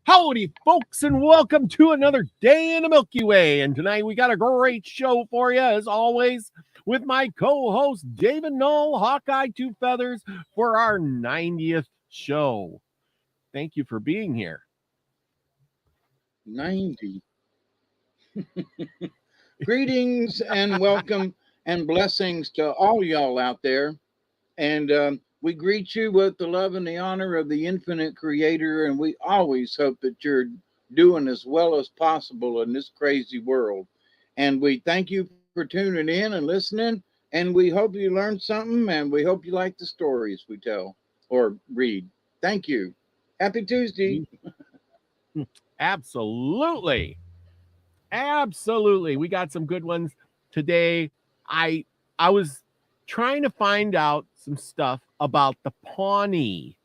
Howdy, folks, and welcome to another day in the Milky Way. And tonight we got a great show for you, as always, with my co-host David Null, Hawkeye Two Feathers, for our 90th show. Thank you for being here. 90. Greetings and welcome and blessings to all y'all out there. And we greet you with the love and the honor of the infinite creator. And we always hope that you're doing as well as possible in this crazy world. And we thank you for tuning in and listening. And we hope you learned something. And we hope you like the stories we tell or read. Thank you. Happy Tuesday. Absolutely. We got some good ones today. I was trying to find out some stuff about the Pawnee.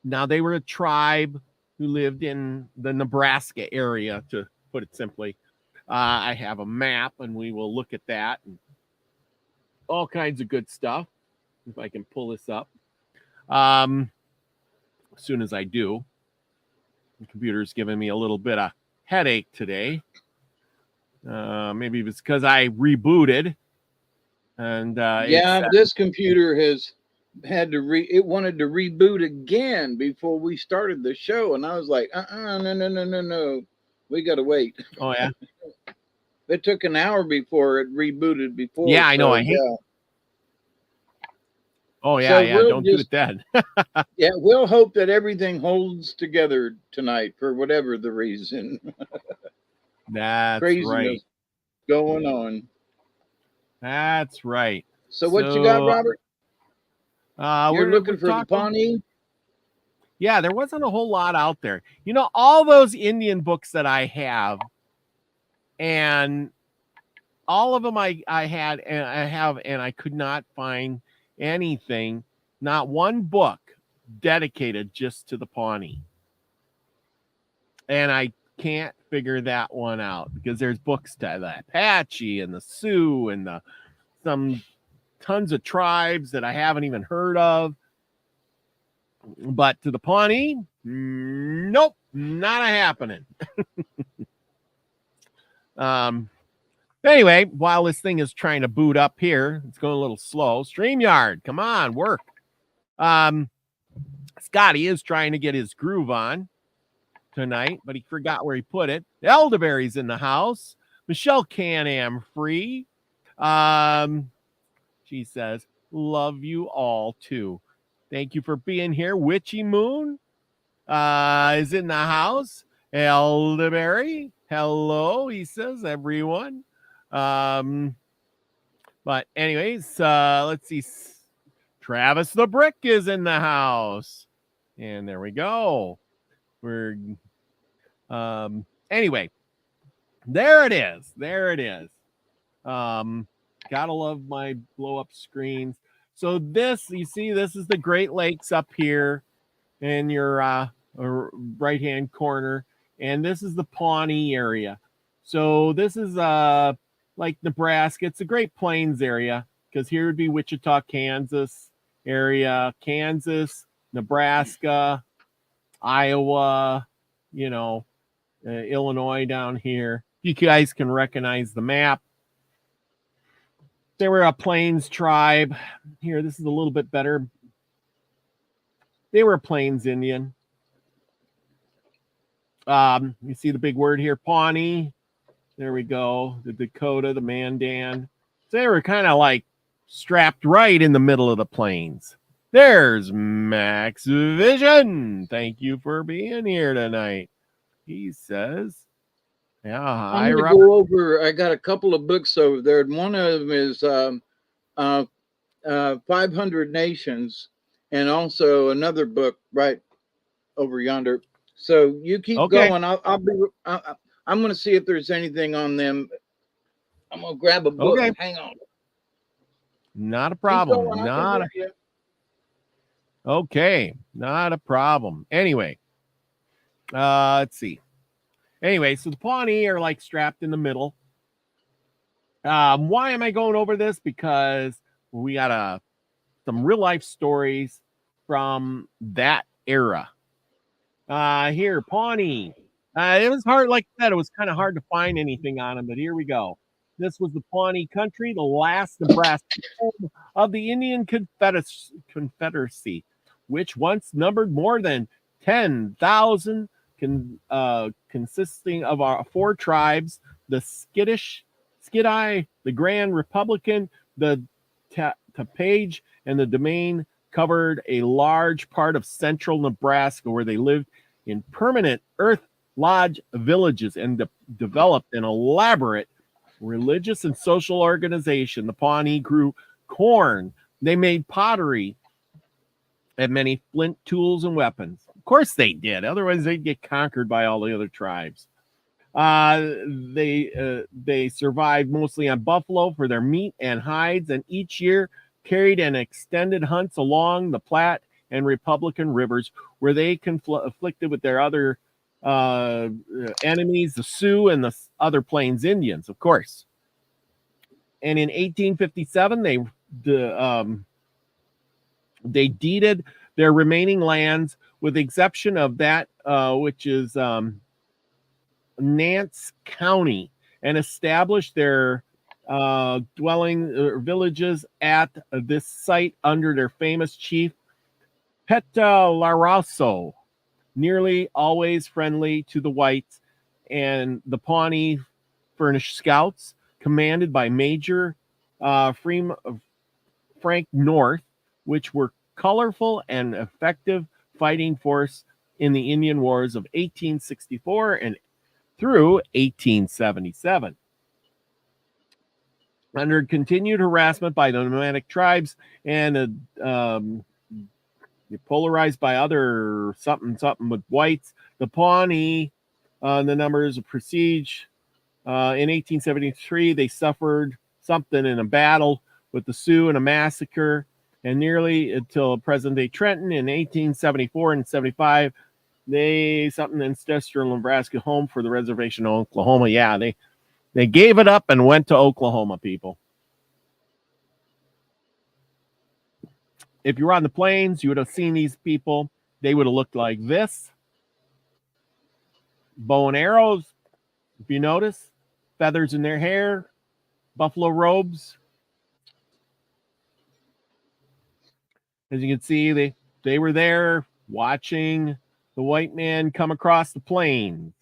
Now, they were a tribe who lived in the Nebraska area, to put it simply. I have a map, and we will look at that and all kinds of good stuff. If I can pull this up. As soon as I do. The computer's giving me a little bit of headache today. Maybe it's because I rebooted. And this computer has had to it wanted to reboot again before we started the show, and I was like, no, we gotta wait. Oh yeah. It took an hour before it rebooted before. Yeah, I know. I hate. Oh yeah, don't do it then. Yeah, we'll hope that everything holds together tonight for whatever the reason. That's craziness right. Going on. That's right. So what you got, Robert? You're looking for the Pawnee? Yeah, there wasn't a whole lot out there. You know, all those Indian books that I have, and all of them I have, and I could not find anything, not one book dedicated just to the Pawnee. And I can't figure that one out, because there's books to the Apache and the Sioux and some tons of tribes that I haven't even heard of. But to the Pawnee, nope, not a happening. Anyway, while this thing is trying to boot up here, it's going a little slow. StreamYard, come on, work. Scotty is trying to get his groove on tonight, but he forgot where he put it. Elderberry's in the house. Michelle Can-Am free. She says, love you all too. Thank you for being here. Witchy Moon is in the house. Elderberry, hello, he says, everyone. But anyways, let's see. Travis the Brick is in the house. And there we go. We're anyway, there it is. Gotta love my blow up screens. So this, you see, this is the Great Lakes up here in your right hand corner, and this is the Pawnee area. So this is like Nebraska. It's a Great Plains area, because here would be Wichita, Kansas area, Kansas, Nebraska, Iowa, Illinois down here. You guys can recognize the map. They were a Plains tribe. Here, this is a little bit better. They were a Plains Indian. You see the big word here, Pawnee. There we go. The Dakota, the Mandan. So they were kind of like strapped right in the middle of the plains. There's Max Vision. Thank you for being here tonight. He says, yeah, I'm going to go over. I got a couple of books over there. And one of them is 500 Nations, and also another book right over yonder. So you keep going. I'm going to see if there's anything on them. I'm going to grab a book. Okay. Hang on. Not a problem. Okay, not a problem. Anyway, let's see. Anyway, so the Pawnee are like strapped in the middle. Why am I going over this? Because we got some real life stories from that era. Here, Pawnee. It was hard, like I said, it was kind of hard to find anything on him, but here we go. This was the Pawnee country, the last Nebraska home of the Indian Confederacy, which once numbered more than 10,000, consisting of our 4 tribes: the Skidai, the Grand Republican, the Tapage, and the Domain. Covered a large part of central Nebraska, where they lived in permanent earth lodge villages and developed an elaborate religious and social organization. The Pawnee grew corn, they made pottery, and many flint tools and weapons. Of course they did, otherwise they'd get conquered by all the other tribes. They survived mostly on buffalo for their meat and hides, and each year carried an extended hunts along the Platte and Republican rivers, where they conflicted with their other enemies, the Sioux and the other Plains Indians, of course. And in 1857, they deeded their remaining lands, with the exception of that which is Nance County, and established their villages at this site under their famous chief Petalaroso, nearly always friendly to the whites, and the Pawnee furnished scouts commanded by Major Frank North, which were colorful and effective fighting force in the Indian Wars of 1864 and through 1877. Under continued harassment by the nomadic tribes and polarized by other something with whites, the Pawnee, the numbers of prestige. In 1873, they suffered something in a battle with the Sioux in a massacre, and nearly until present-day Trenton in 1874 and 75, they something ancestral Nebraska home for the reservation of Oklahoma. Yeah, they gave it up and went to Oklahoma, people. If you were on the plains, you would have seen these people. They would have looked like this. Bow and arrows, if you notice. Feathers in their hair. Buffalo robes. As you can see, they were there watching the white man come across the plains.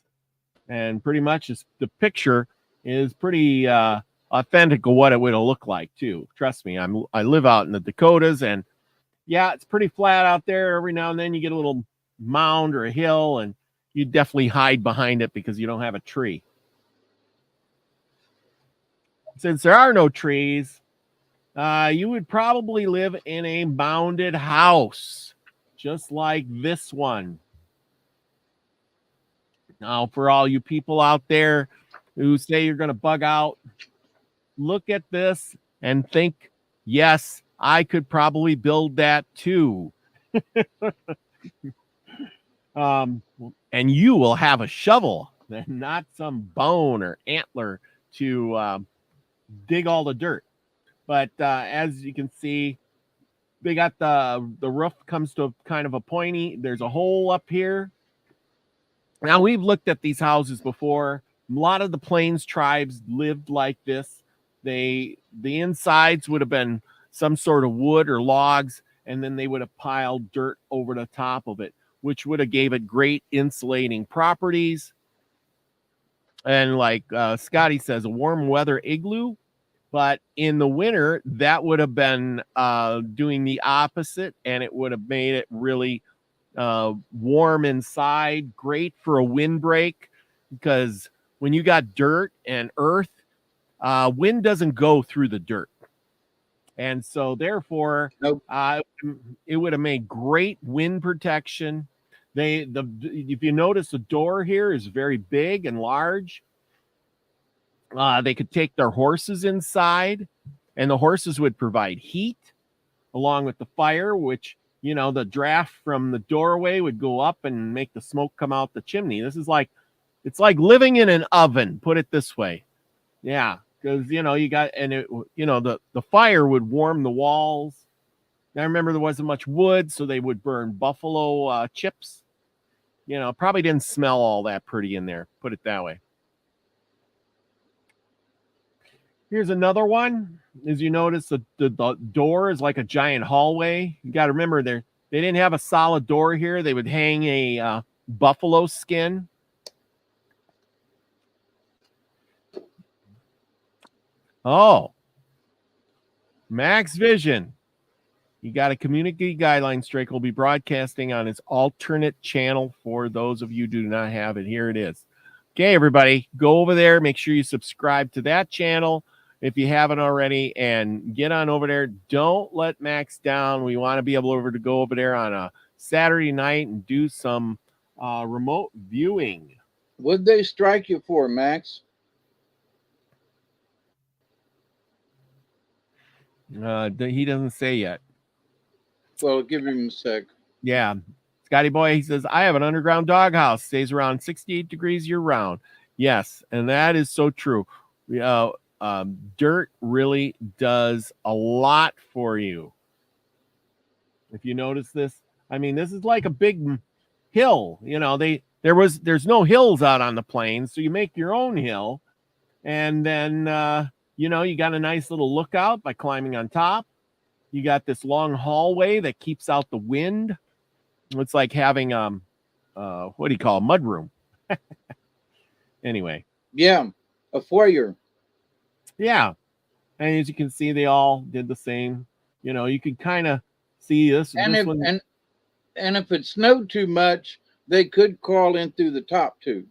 And pretty much the picture is pretty authentic of what it would have looked like too. Trust me, I live out in the Dakotas, and yeah, it's pretty flat out there. Every now and then you get a little mound or a hill, and you definitely hide behind it because you don't have a tree. Since there are no trees, you would probably live in a mounded house, just like this one. Now, for all you people out there who say you're going to bug out, look at this and think, yes, I could probably build that too. And you will have a shovel, not some bone or antler to dig all the dirt. But as you can see, they got the roof comes to kind of a pointy. There's a hole up here. Now, we've looked at these houses before. A lot of the Plains tribes lived like this. The insides would have been some sort of wood or logs, and then they would have piled dirt over the top of it, which would have gave it great insulating properties. And like Scotty says, a warm weather igloo. But in the winter, that would have been doing the opposite, and it would have made it really warm inside, great for a windbreak, because when you got dirt and earth, wind doesn't go through the dirt. And so therefore, nope. It would have made great wind protection. If you notice, the door here is very big and large. They could take their horses inside, and the horses would provide heat along with the fire, which, you know, the draft from the doorway would go up and make the smoke come out the chimney. It's like living in an oven, put it this way. Yeah, because, you know, the fire would warm the walls. I remember there wasn't much wood, so they would burn buffalo chips, probably didn't smell all that pretty in there. Put it that way. Here's another one. As you notice, the door is like a giant hallway. You got to remember they didn't have a solid door here. They would hang a buffalo skin. Oh, Max Vision. You got a community guidelines. Drake will be broadcasting on his alternate channel for those of you who do not have it. Here it is. Okay, everybody, go over there. Make sure you subscribe to that channel if you haven't already, and get on over there. Don't let Max down. We want to be able to go over there on a Saturday night and do some remote viewing. What'd they strike you for, Max? He doesn't say yet. Well, give him a sec. Yeah. Scotty Boy, he says, I have an underground doghouse. Stays around 68 degrees year round. Yes, and that is so true. Dirt really does a lot for you. If you notice this, I mean, this is like a big hill. There's no hills out on the plains, so you make your own hill, and then you got a nice little lookout by climbing on top. You got this long hallway that keeps out the wind. It's like having what do you call a mudroom? Anyway. Yeah, a foyer. Yeah. And as you can see, they all did the same. You can kind of see this. And this if one. and if it snowed too much, they could crawl in through the top too.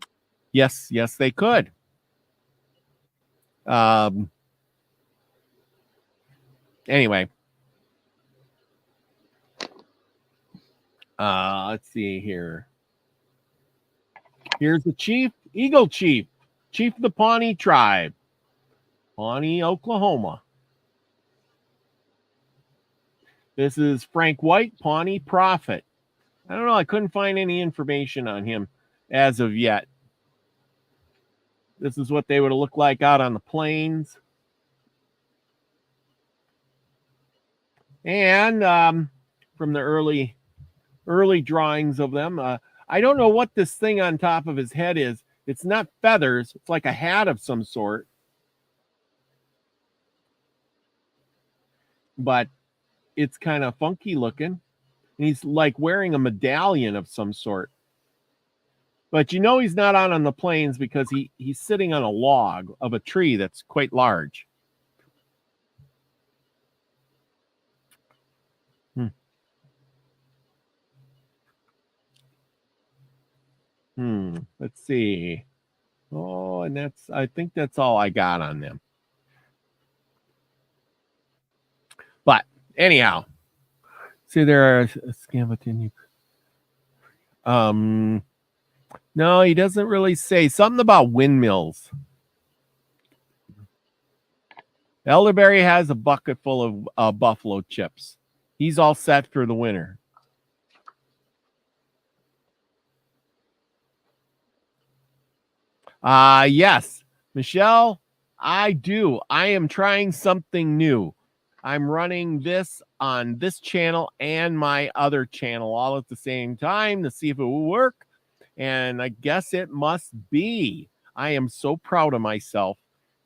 Yes, they could. Anyway. Let's see here. Here's the chief, Eagle Chief of the Pawnee tribe. Pawnee, Oklahoma. This is Frank White, Pawnee Prophet. I don't know. I couldn't find any information on him as of yet. This is what they would look like out on the plains. And from the early drawings of them, I don't know what this thing on top of his head is. It's not feathers. It's like a hat of some sort. But it's kind of funky looking. And he's like wearing a medallion of some sort. But he's not out on the plains because he's sitting on a log of a tree that's quite large. Let's see. Oh, and I think that's all I got on them. But anyhow, see, there are Scamatin. No, he doesn't really say. Something about windmills. Elderberry has a bucket full of buffalo chips. He's all set for the winter. Yes, Michelle, I do. I am trying something new. I'm running this on this channel and my other channel all at the same time to see if it will work. And I guess it must be. I am so proud of myself.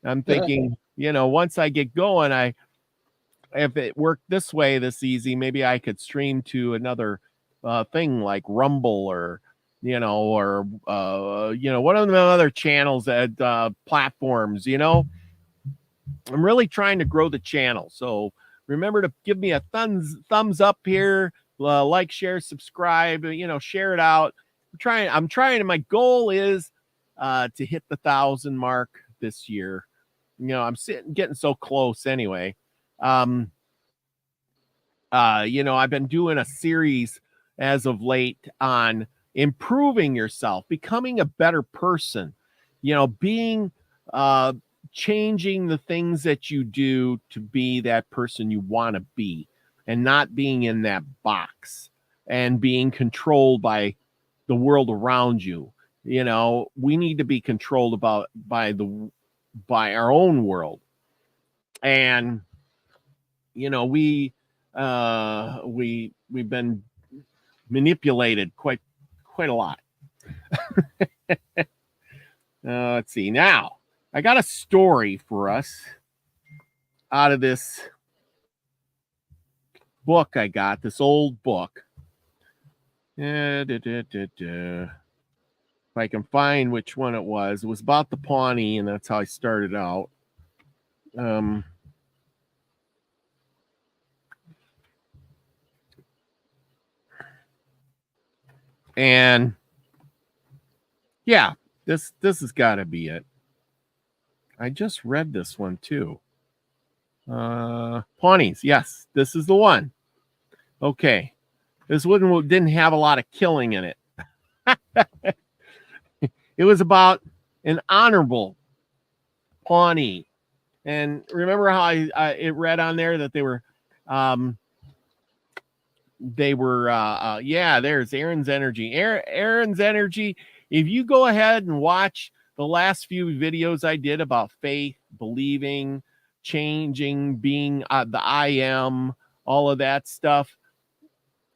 I'm thinking, once I get going, if it worked this way, this easy, maybe I could stream to another thing like Rumble or one of the other channels at platforms. I'm really trying to grow the channel. So remember to give me a thumbs up here, like, share, subscribe, share it out. I'm trying, and my goal is to hit the 1,000 mark this year. I'm getting so close anyway. I've been doing a series as of late on improving yourself, becoming a better person, being changing the things that you do to be that person you want to be, and not being in that box and being controlled by the world around you. We need to be controlled by our own world. And we've been manipulated quite a lot. Let's see. Now, I got a story for us out of this book I got, this old book. If I can find which one it was about the Pawnee, and that's how I started out. And yeah, this has got to be it. I just read this one too. Pawnees, yes, this is the one. Okay, this one didn't have a lot of killing in it. It was about an honorable Pawnee, and remember how it read on there that they were there's Aaron's Energy. Aaron's Energy. If you go ahead and watch the last few videos I did about faith, believing, changing, being the I am, all of that stuff,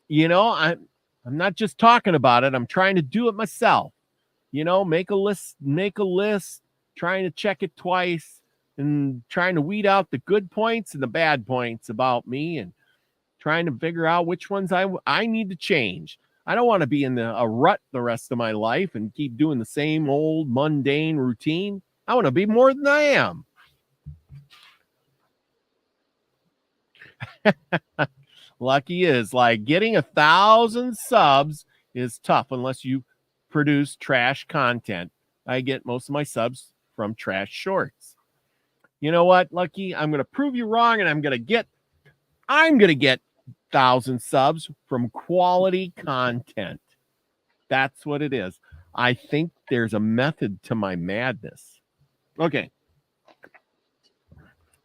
you know, I'm not just talking about it. I'm trying to do it myself. You know, make a list, trying to check it twice and trying to weed out the good points and the bad points about me and trying to figure out which ones I need to change. I don't want to be in a rut the rest of my life and keep doing the same old mundane routine. I want to be more than I am. Lucky is like getting 1,000 subs is tough unless you produce trash content. I get most of my subs from trash shorts. You know what, Lucky? I'm going to prove you wrong, and I'm going to get 1,000 subs from quality content. That's what it is. I think there's a method to my madness. Okay.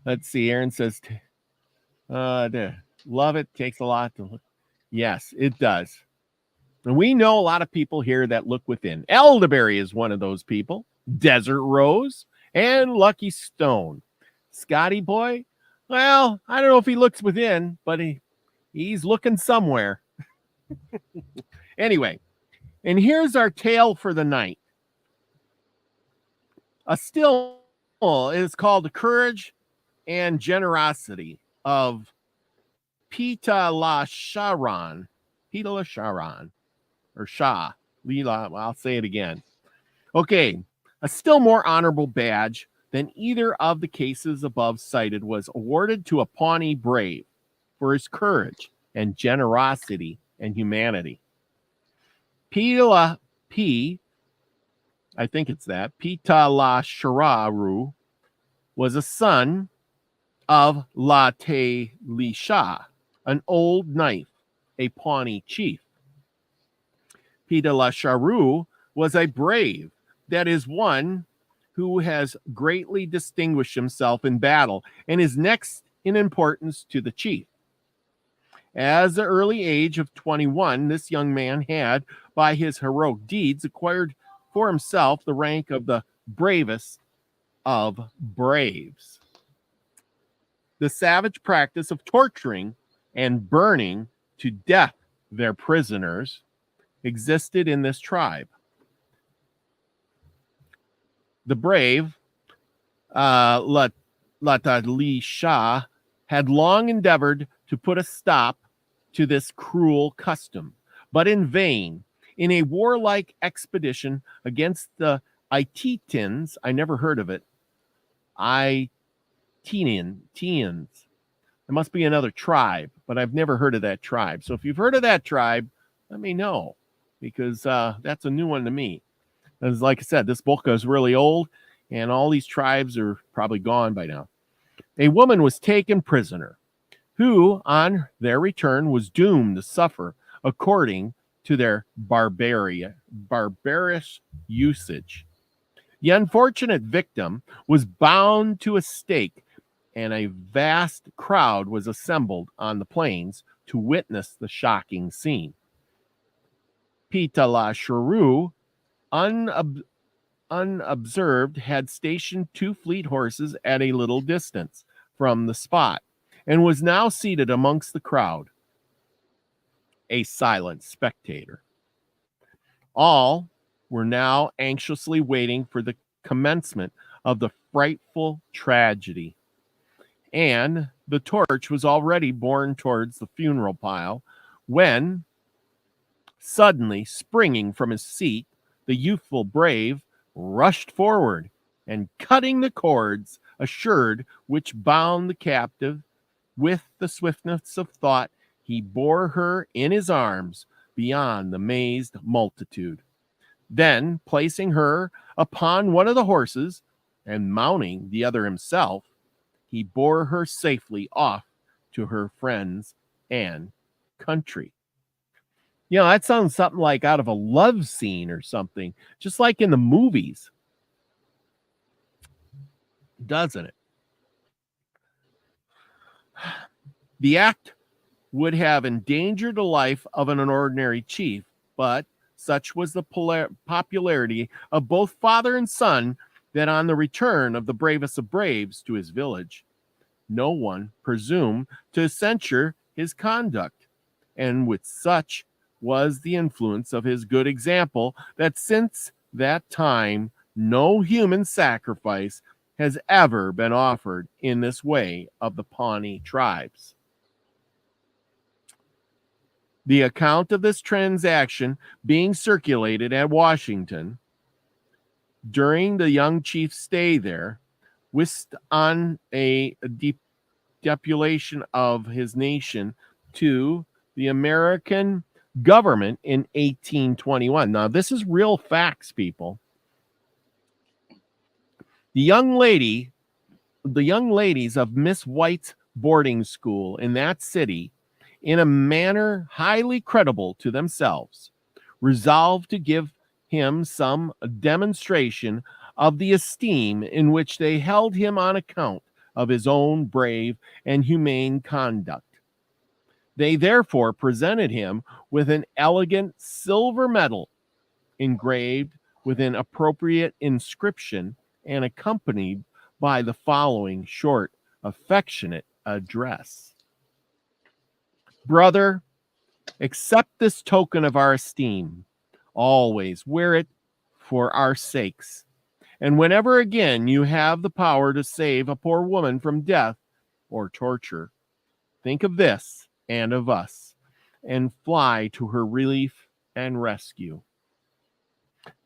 Let's see. Aaron says, love it. Takes a lot to look. Yes, it does. And we know a lot of people here that look within. Elderberry is one of those people. Desert Rose and Lucky Stone. Scotty Boy, well, I don't know if he looks within, but he's looking somewhere. Anyway, and here's our tale for the night. A still is called The Courage and Generosity of Pita La Sharon. Pita La Sharon. Or Shah. Leela, I'll say it again. Okay, a still more honorable badge than either of the cases above cited was awarded to a Pawnee brave for his courage and generosity and humanity. Pita La Shararu was a son of La Te Lisha, an old knife, a Pawnee chief. Pita La Sharu was a brave, that is one who has greatly distinguished himself in battle and is next in importance to the chief. As the early age of 21, this young man had, by his heroic deeds, acquired for himself the rank of the bravest of braves. The savage practice of torturing and burning to death their prisoners existed in this tribe. The brave, Latali Shah, had long endeavored to put a stop to this cruel custom, but in vain. In a warlike expedition against the Itetians, I never heard of it. Itetians. It must be another tribe, but I've never heard of that tribe. So if you've heard of that tribe, let me know, because that's a new one to me. As like I said, this book is really old, and all these tribes are probably gone by now. A woman was taken prisoner, who, on their return, was doomed to suffer according to their barbarous usage. The unfortunate victim was bound to a stake, and a vast crowd was assembled on the plains to witness the shocking scene. Pita La Sharu, unobserved, had stationed 2 fleet horses at a little distance from the spot, and was now seated amongst the crowd, a silent spectator. All were now anxiously waiting for the commencement of the frightful tragedy. And the torch was already borne towards the funeral pile when, suddenly springing from his seat, the youthful brave rushed forward and, cutting the cords assured which bound the captive, with the swiftness of thought, he bore her in his arms beyond the mazed multitude. Then, placing her upon one of the horses and mounting the other himself, he bore her safely off to her friends and country. You know, that sounds something like out of a love scene or something, just like in the movies, doesn't it? The act would have endangered the life of an ordinary chief, but such was the popularity of both father and son that on the return of the bravest of braves to his village, no one presumed to censure his conduct, and with such was the influence of his good example that since that time no human sacrifice has ever been offered in this way of the Pawnee tribes. The account of this transaction being circulated at Washington during the young chief's stay there, whisked on a deputation of his nation to the American government in 1821. Now, this is real facts, people. The young ladies of Miss White's boarding school in that city, in a manner highly credible to themselves, resolved to give him some demonstration of the esteem in which they held him on account of his own brave and humane conduct. They therefore presented him with an elegant silver medal engraved with an appropriate inscription and accompanied by the following short, affectionate address. Brother, accept this token of our esteem. Always wear it for our sakes. And whenever again you have the power to save a poor woman from death or torture, think of this and of us, and fly to her relief and rescue.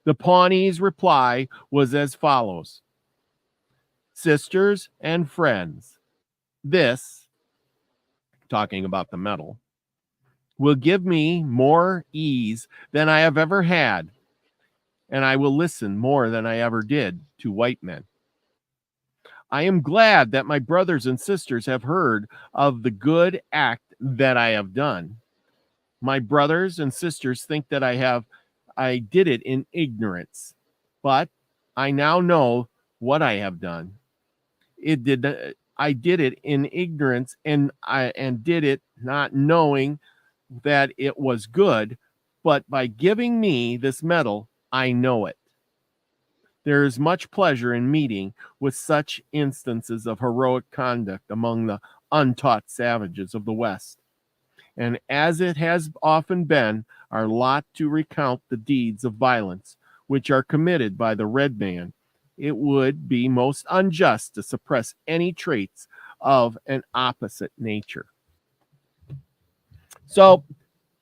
The Pawnee's reply was as follows. Sisters and friends, this, talking about the medal, will give me more ease than I have ever had, and I will listen more than I ever did to white men. I am glad that my brothers and sisters have heard of the good act that I have done. My brothers and sisters think that I did it in ignorance, but I now know what I have done. I did it in ignorance, and did it not knowing that it was good, but by giving me this medal, I know it. There is much pleasure in meeting with such instances of heroic conduct among the untaught savages of the West. And as it has often been our lot to recount the deeds of violence which are committed by the red man, it would be most unjust to suppress any traits of an opposite nature. So,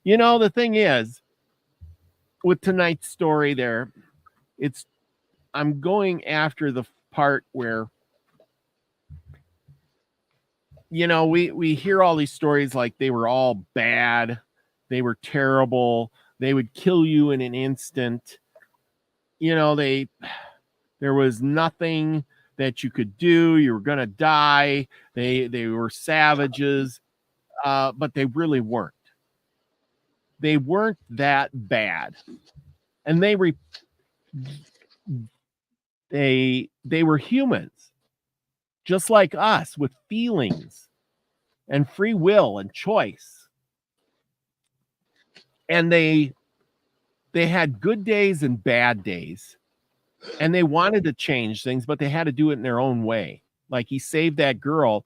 you know, the thing is, with tonight's story there, I'm going after the part where, you know, we hear all these stories like they were all bad, they were terrible, they would kill you in an instant. You know, there was nothing that you could do. You were going to die. They were savages, but they really weren't. They weren't that bad. And they were humans, just like us, with feelings and free will and choice. And they had good days and bad days. And they wanted to change things, but they had to do it in their own way. Like he saved that girl,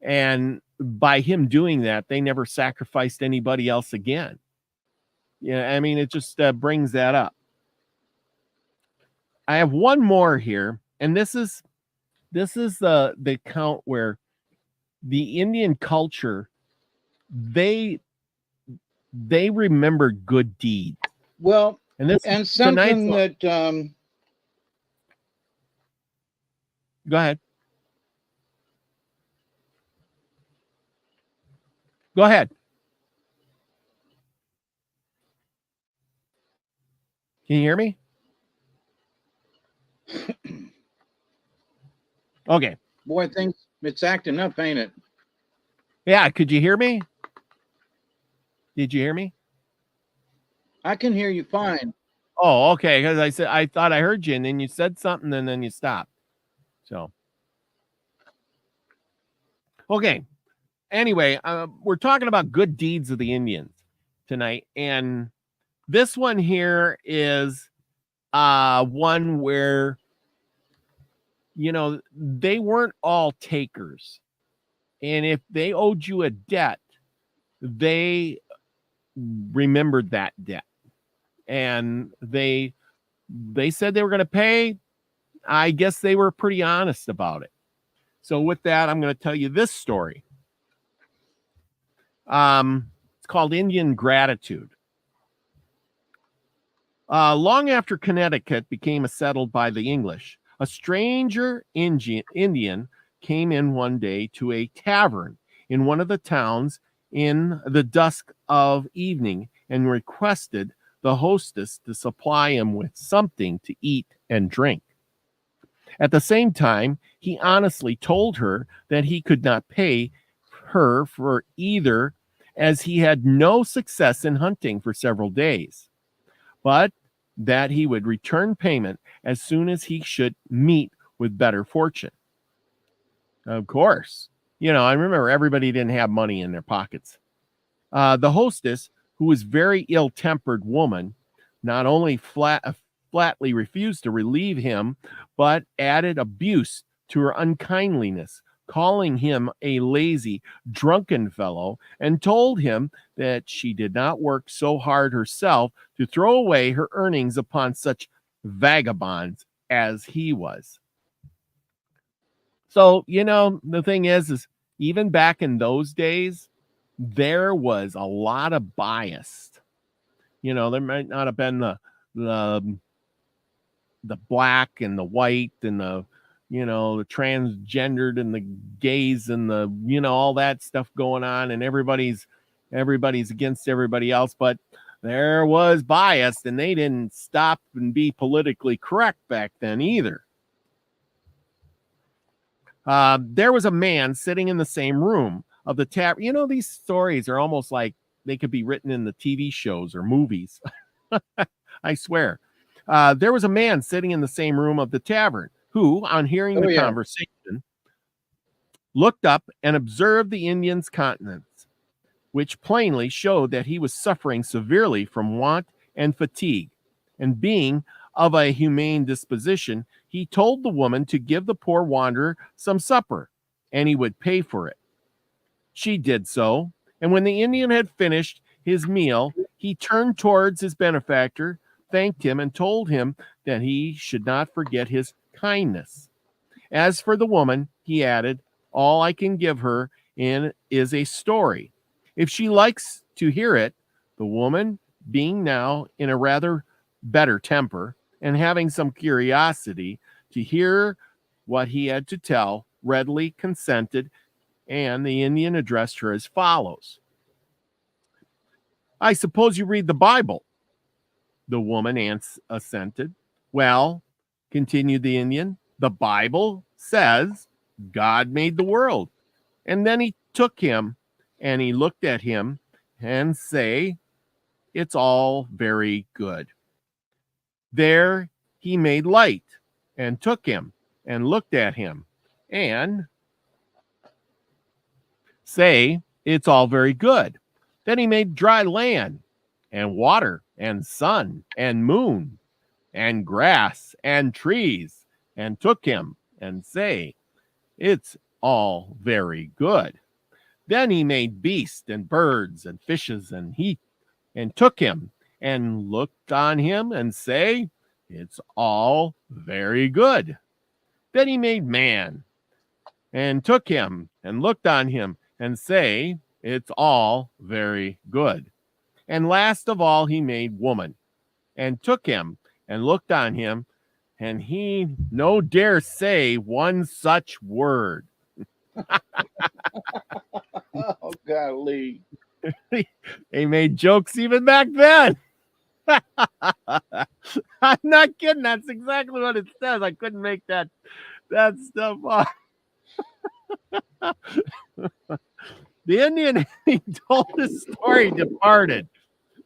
and by him doing that, they never sacrificed anybody else again. Yeah, I mean, it just brings that up. I have one more here, and this is the account where the Indian culture, they remember good deeds. Well, And this and tonight's something that go ahead. Go ahead. Can you hear me? Okay. boy, things it's acting up, ain't it? Yeah, could you hear me? Did you hear me? I can hear you fine. Oh, okay. Because I thought I heard you, and then you said something, and then you stopped. So, okay. Anyway, we're talking about good deeds of the Indians tonight, and this one here is one where, you know, they weren't all takers, and if they owed you a debt, they remembered that debt, and they said they were going to pay. I guess they were pretty honest about it. So with that, I'm going to tell you this story. It's called Indian Gratitude. Long after Connecticut became settled by the English, a stranger Indian came in one day to a tavern in one of the towns in the dusk of evening and requested the hostess to supply him with something to eat and drink. At the same time, he honestly told her that he could not pay her for either, as he had no success in hunting for several days, but that he would return payment as soon as he should meet with better fortune. Of course, I remember everybody didn't have money in their pockets. The hostess, who was very ill-tempered woman, not only flatly refused to relieve him, but added abuse to her unkindliness, calling him a lazy, drunken fellow, and told him that she did not work so hard herself to throw away her earnings upon such vagabonds as he was. So, the thing is even back in those days, there was a lot of bias. There might not have been the black and the white and the transgendered and the gays and the all that stuff going on, and everybody's against everybody else, but there was bias, and they didn't stop and be politically correct back then either. There was a man sitting in the same room of the tavern. These stories are almost like they could be written in the TV shows or movies. I swear. There was a man sitting in the same room of the tavern who, on hearing the conversation, looked up and observed the Indian's countenance, which plainly showed that he was suffering severely from want and fatigue. And being of a humane disposition, he told the woman to give the poor wanderer some supper, and he would pay for it. She did so, and when the Indian had finished his meal, he turned towards his benefactor, thanked him, and told him that he should not forget his kindness. As for the woman, he added, all I can give her is a story. If she likes to hear it, the woman, being now in a rather better temper and having some curiosity to hear what he had to tell, readily consented, and the Indian addressed her as follows. I suppose you read the Bible? The woman assented. Well, continued the Indian, the Bible says God made the world. And then he took him and he looked at him and say, it's all very good. There he made light and took him and looked at him and say, it's all very good. Then he made dry land and water and sun and moon and grass and trees and took him and say, it's all very good. Then he made beasts and birds and fishes and took him and looked on him and say, "It's all very good." Then he made man, and took him, and looked on him, and say, "It's all very good." And last of all he made woman, and took him, and looked on him, and he no dare say one such word. Oh, golly. They made jokes even back then. I'm not kidding. That's exactly what it says. I couldn't make that stuff up. The Indian, he told the story, departed.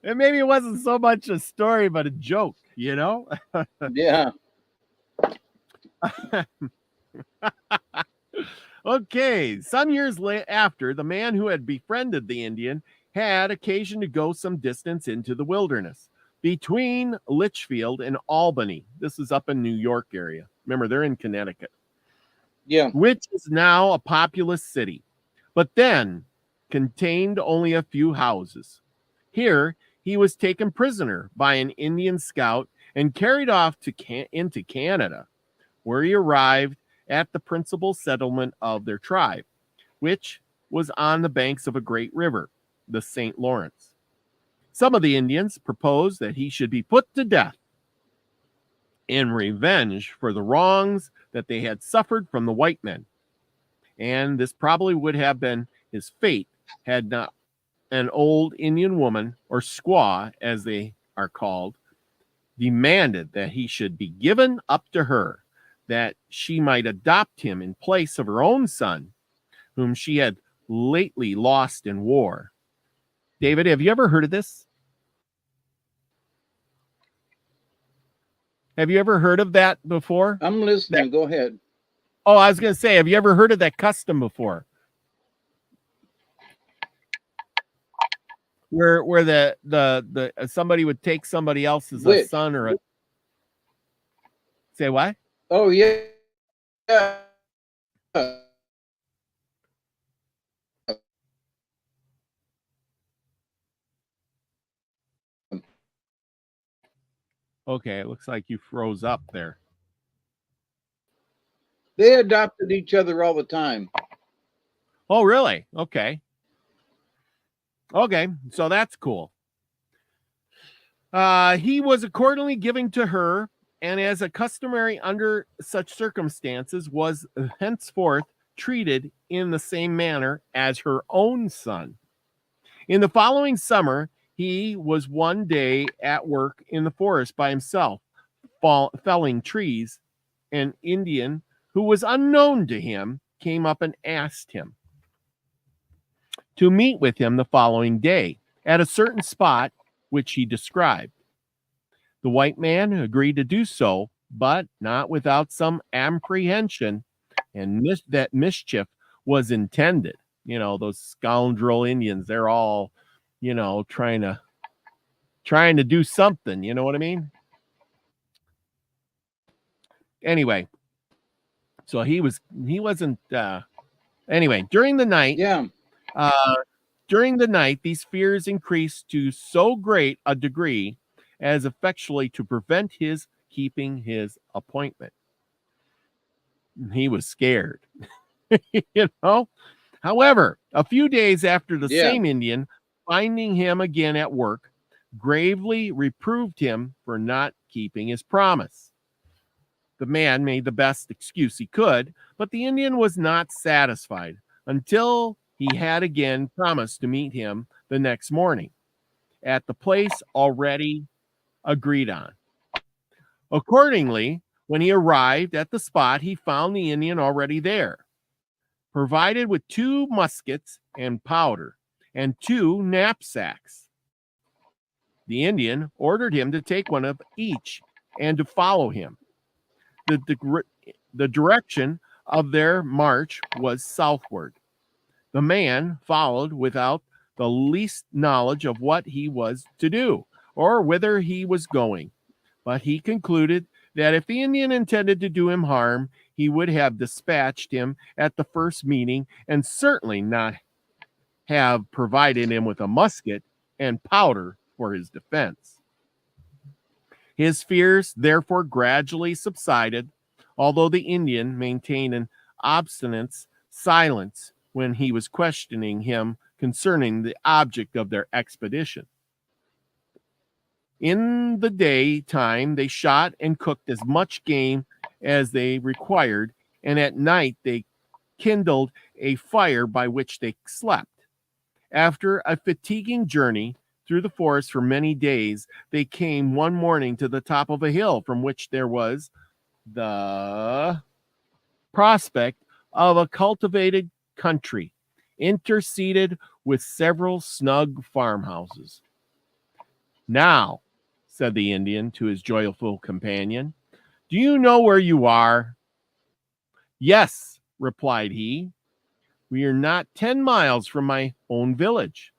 And maybe it wasn't so much a story, but a joke, you know? Yeah. Okay, some years after, the man who had befriended the Indian had occasion to go some distance into the wilderness between Litchfield and Albany. This is up in New York area. Remember, they're in Connecticut. Yeah. Which is now a populous city, but then contained only a few houses. Here, he was taken prisoner by an Indian scout and carried off into Canada, where he arrived at the principal settlement of their tribe, which was on the banks of a great river, the St. Lawrence. Some of the Indians proposed that he should be put to death in revenge for the wrongs that they had suffered from the white men. And this probably would have been his fate had not an old Indian woman, or squaw as they are called, demanded that he should be given up to her, that she might adopt him in place of her own son, whom she had lately lost in war. David, have you ever heard of this? Have you ever heard of that before? I'm listening. Go ahead. Oh, I was going to say, have you ever heard of that custom before? Where the somebody would take somebody else's son or a... Say what? Oh, yeah. Okay, it looks like you froze up there. They adopted each other all the time. Oh, really? Okay. Okay, so that's cool. He was accordingly given to her, and as a customary under such circumstances, was henceforth treated in the same manner as her own son. In the following summer, he was one day at work in the forest by himself, felling trees. An Indian who was unknown to him came up and asked him to meet with him the following day at a certain spot which he described. The white man agreed to do so, but not without some apprehension and that mischief was intended. You know, those scoundrel Indians, they're all, you know, trying to do something, you know what I mean? Anyway, so he wasn't anyway, during the night, these fears increased to so great a degree as effectually to prevent his keeping his appointment. He was scared, you know. However, a few days after, the same Indian, finding him again at work, gravely reproved him for not keeping his promise. The man made the best excuse he could, but the Indian was not satisfied until he had again promised to meet him the next morning at the place already agreed on. Accordingly, when he arrived at the spot, he found the Indian already there, provided with 2 muskets and powder and 2 knapsacks. The Indian ordered him to take one of each and to follow him. The direction of their march was southward. The man followed without the least knowledge of what he was to do or whither he was going, but he concluded that if the Indian intended to do him harm, he would have dispatched him at the first meeting and certainly not have provided him with a musket and powder for his defense. His fears therefore gradually subsided, although the Indian maintained an obstinate silence when he was questioning him concerning the object of their expedition. In the daytime, they shot and cooked as much game as they required, and at night they kindled a fire by which they slept. After a fatiguing journey through the forest for many days, they came one morning to the top of a hill from which there was the prospect of a cultivated country, interseeded with several snug farmhouses. "Now," said the Indian to his joyful companion, "do you know where you are?" "Yes," replied he, "we are not 10 miles from my own village."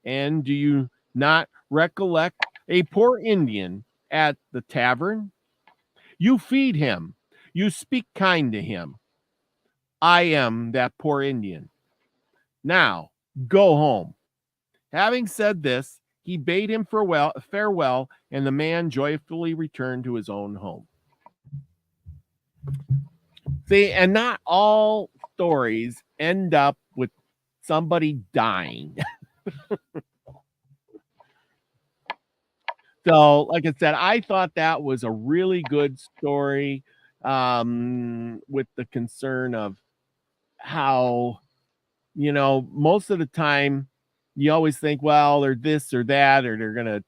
"And do you not recollect a poor Indian at the tavern? You feed him, you speak kind to him. I am that poor Indian. Now go home." Having said this, he bade him farewell, and the man joyfully returned to his own home. See, and not all stories end up with somebody dying. So, like I said, I thought that was a really good story, with the concern of how, most of the time you always think, well, they're this or that, or they're going to,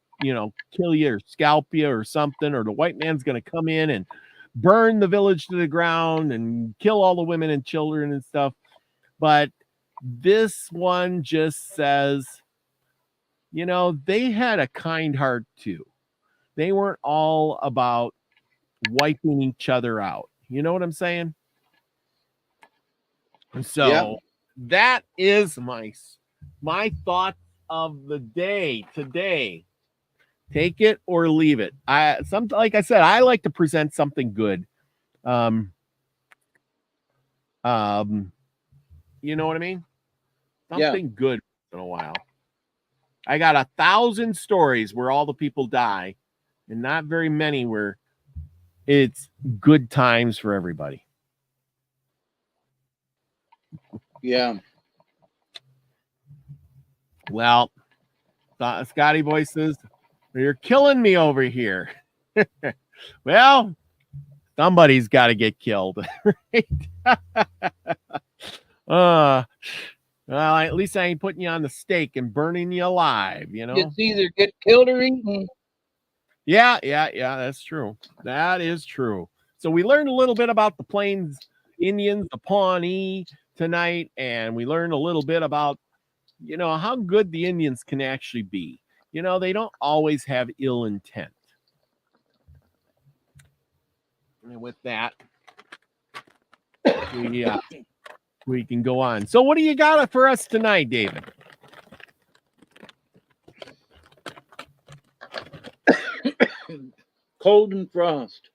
kill you or scalp you or something, or the white man's going to come in and burn the village to the ground and kill all the women and children and stuff. But this one just says, they had a kind heart too. They weren't all about wiping each other out. You know what I'm saying? And so that is my thoughts of the day today. Take it or leave it. Like I said, I like to present something good. You know what I mean? Something good in a while. I got 1,000 stories where all the people die, and not very many where it's good times for everybody. Yeah. Well, Scotty Boy says, "You're killing me over here." Well, somebody's got to get killed, right? Well, at least I ain't putting you on the stake and burning you alive, It's either get killed or eaten. Yeah, that's true. That is true. So we learned a little bit about the Plains Indians, the Pawnee tonight, and we learned a little bit about, how good the Indians can actually be. They don't always have ill intent. And with that, we can go on. So what do you got for us tonight, David? Cold and frost.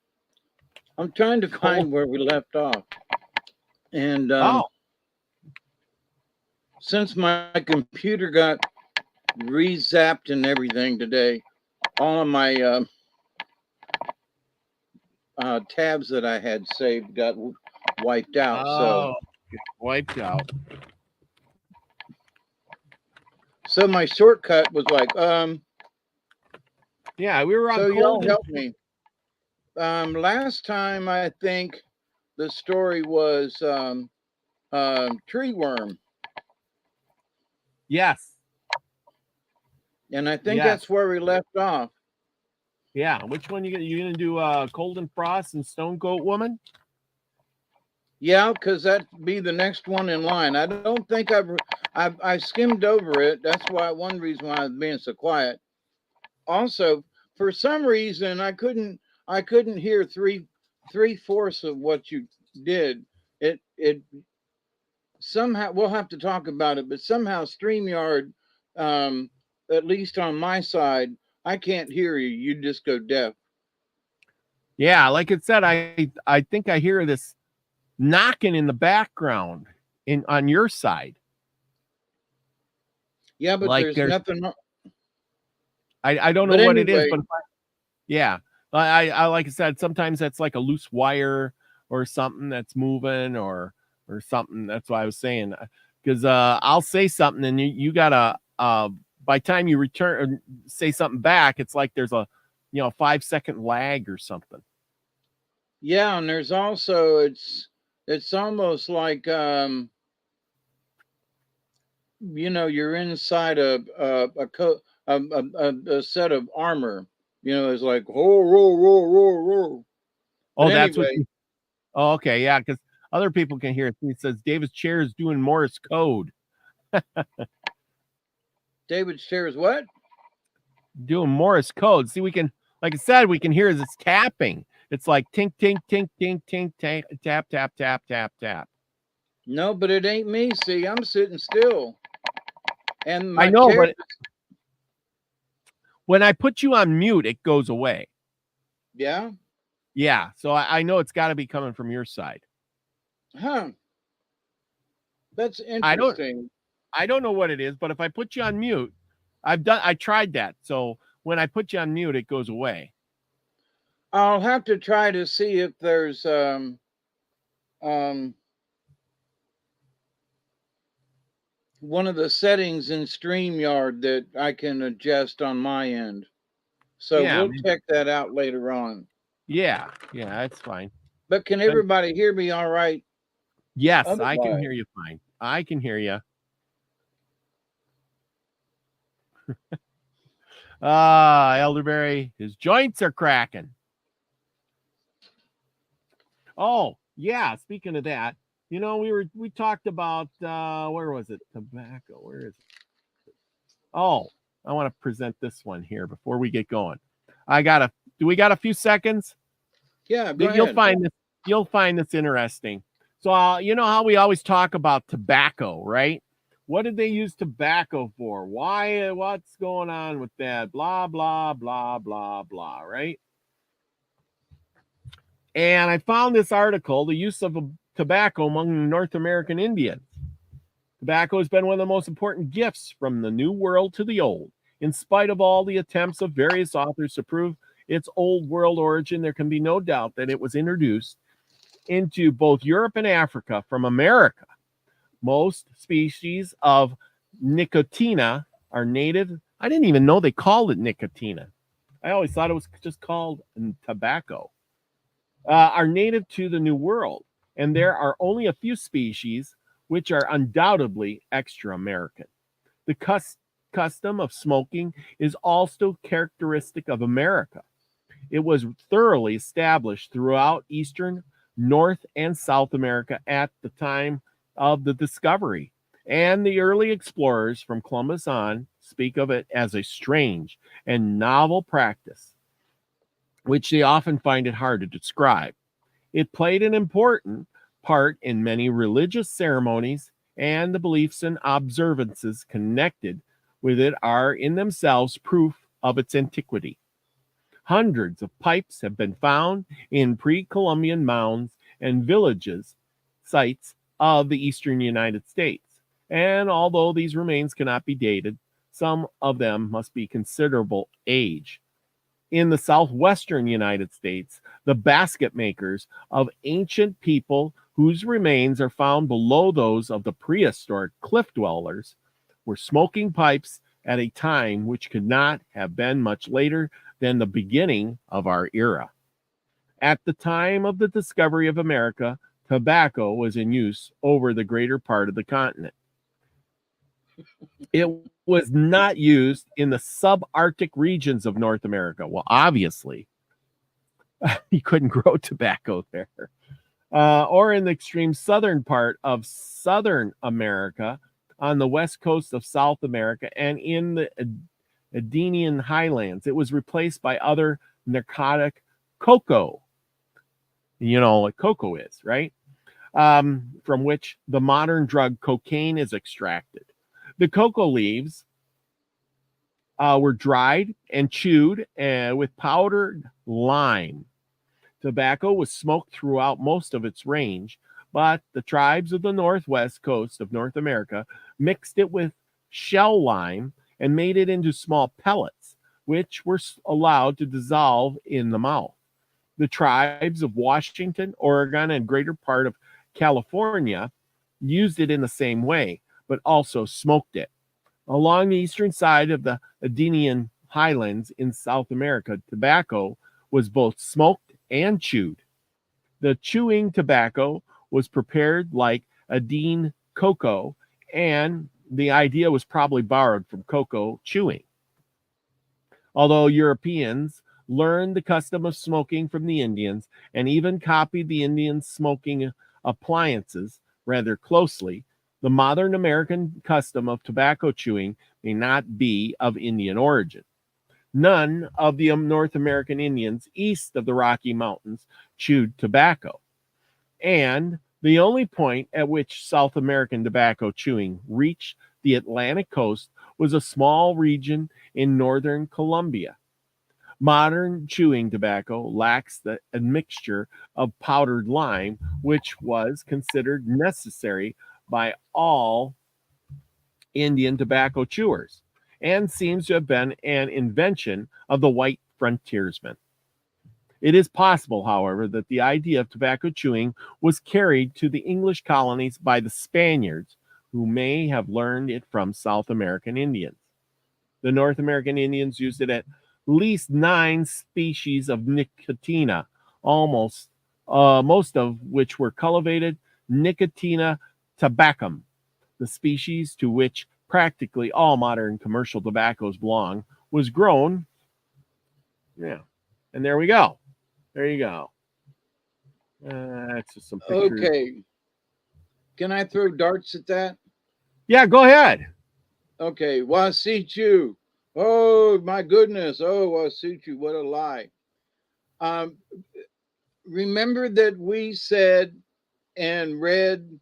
I'm trying to find where we left off. And since my computer got re-zapped and everything today, all of my tabs that I had saved got wiped out. Wiped out. So my shortcut was like, yeah, we were on. So y'all help me. Last time I think the story was tree worm. Yes. And I think that's where we left off. Yeah. Which one you gonna do? Cold and Frost and Stone Coat Woman? Yeah, because that'd be the next one in line. I don't think I skimmed over it. That's one reason why I was being so quiet. Also, for some reason, I couldn't hear three-fourths of what you did. It somehow, we'll have to talk about it, but somehow StreamYard, at least on my side, I can't hear you. You just go deaf. Yeah, like it said, I think I hear this knocking in the background on your side. Yeah, but like there's nothing. I don't know what it is, but Yeah. I like I said, sometimes that's like a loose wire or something that's moving or something. That's why I was saying, because I'll say something and you gotta by the time you return or say something back, it's like there's a 5-second lag or something. Yeah, and there's also it's almost like you're inside a set of armor. It's like whoa, whoa, whoa, whoa, whoa. Oh, But that's what. anyway, Oh, okay, yeah, because other people can hear it. It says David's chair is doing Morse code. David shares what? Doing Morse code. See, we can, like I said, we can hear it's tapping. It's like tink, tink, tink, tink, tink, tink, tap, tap, tap, tap, tap. No, but it ain't me. See, I'm sitting still, and I my know, chair. but when I put you on mute, it goes away. Yeah. Yeah, so I know it's got to be coming from your side. Huh. That's interesting. I don't know what it is, but if I put you on mute, I tried that. So when I put you on mute, it goes away. I'll have to try to see if there's one of the settings in StreamYard that I can adjust on my end. So Yeah, we'll check that out later on. Yeah, that's fine. But can everybody hear me all right? Yes, Otherwise, I can hear you fine. I can hear you. Elderberry, his joints are cracking. Oh, yeah. Speaking of that, we talked about where was it? Tobacco. Where is it? Oh, I want to present this one here before we get going. Do we got a few seconds? Yeah, go ahead. You'll find this interesting. So you know how we always talk about tobacco, right? What did they use tobacco for? Why? What's going on with that? Blah, blah, blah, blah, blah, right? And I found this article, the use of tobacco among North American Indians. Tobacco has been one of the most important gifts from the New World to the Old. In spite of all the attempts of various authors to prove its Old World origin, there can be no doubt that it was introduced into both Europe and Africa from America. Most species of nicotina are native. I didn't even know they called it nicotina. I always thought it was just called tobacco. Are native to the New World, and there are only a few species which are undoubtedly extra-American. The custom of smoking is also characteristic of America. It was thoroughly established throughout Eastern, North, and South America at the time of the discovery, and the early explorers from Columbus on speak of it as a strange and novel practice, which they often find it hard to describe. It played an important part in many religious ceremonies, and the beliefs and observances connected with it are in themselves proof of its antiquity. Hundreds of pipes have been found in pre-Columbian mounds and villages, sites of the eastern United States. And although these remains cannot be dated, some of them must be considerable age. In the southwestern United States, the basket makers of ancient people whose remains are found below those of the prehistoric cliff dwellers were smoking pipes at a time which could not have been much later than the beginning of our era. At the time of the discovery of America, tobacco was in use over the greater part of the continent. It was not used in the subarctic regions of North America. Well, obviously, you couldn't grow tobacco there. Or in the extreme southern part of Southern America, on the west coast of South America, and in the Andean highlands. It was replaced by other narcotic cocoa. You know what cocoa is, right? From which the modern drug cocaine is extracted. The cocoa leaves were dried and chewed with powdered lime. Tobacco was smoked throughout most of its range, but the tribes of the northwest coast of North America mixed it with shell lime and made it into small pellets. which were allowed to dissolve in the mouth. The tribes of Washington, Oregon, and greater part of California used it in the same way, but also smoked it. Along the eastern side of the Andean highlands in South America, tobacco was both smoked and chewed. The chewing tobacco was prepared like Andean cocoa, and the idea was probably borrowed from cocoa chewing. Although Europeans learned the custom of smoking from the Indians and even copied the Indians' smoking appliances rather closely, the modern American custom of tobacco chewing may not be of Indian origin. None of the North American Indians east of the Rocky Mountains chewed tobacco. And the only point at which South American tobacco chewing reached the Atlantic coast was a small region in northern Colombia. Modern chewing tobacco lacks the admixture of powdered lime, which was considered necessary by all Indian tobacco chewers, and seems to have been an invention of the white frontiersmen. It is possible, however, that the idea of tobacco chewing was carried to the English colonies by the Spaniards, who may have learned it from South American Indians. The North American Indians used it at least 9 species of nicotina, most of which were cultivated Nicotina tabacum, the species to which practically all modern commercial tobaccos belong, was grown. Yeah, and there we go. There you go. That's just some pictures. Okay. Can I throw darts at that? Yeah, go ahead. Okay. Wasichu. Oh, my goodness. Oh, Wasichu. What a lie. Remember that we said and read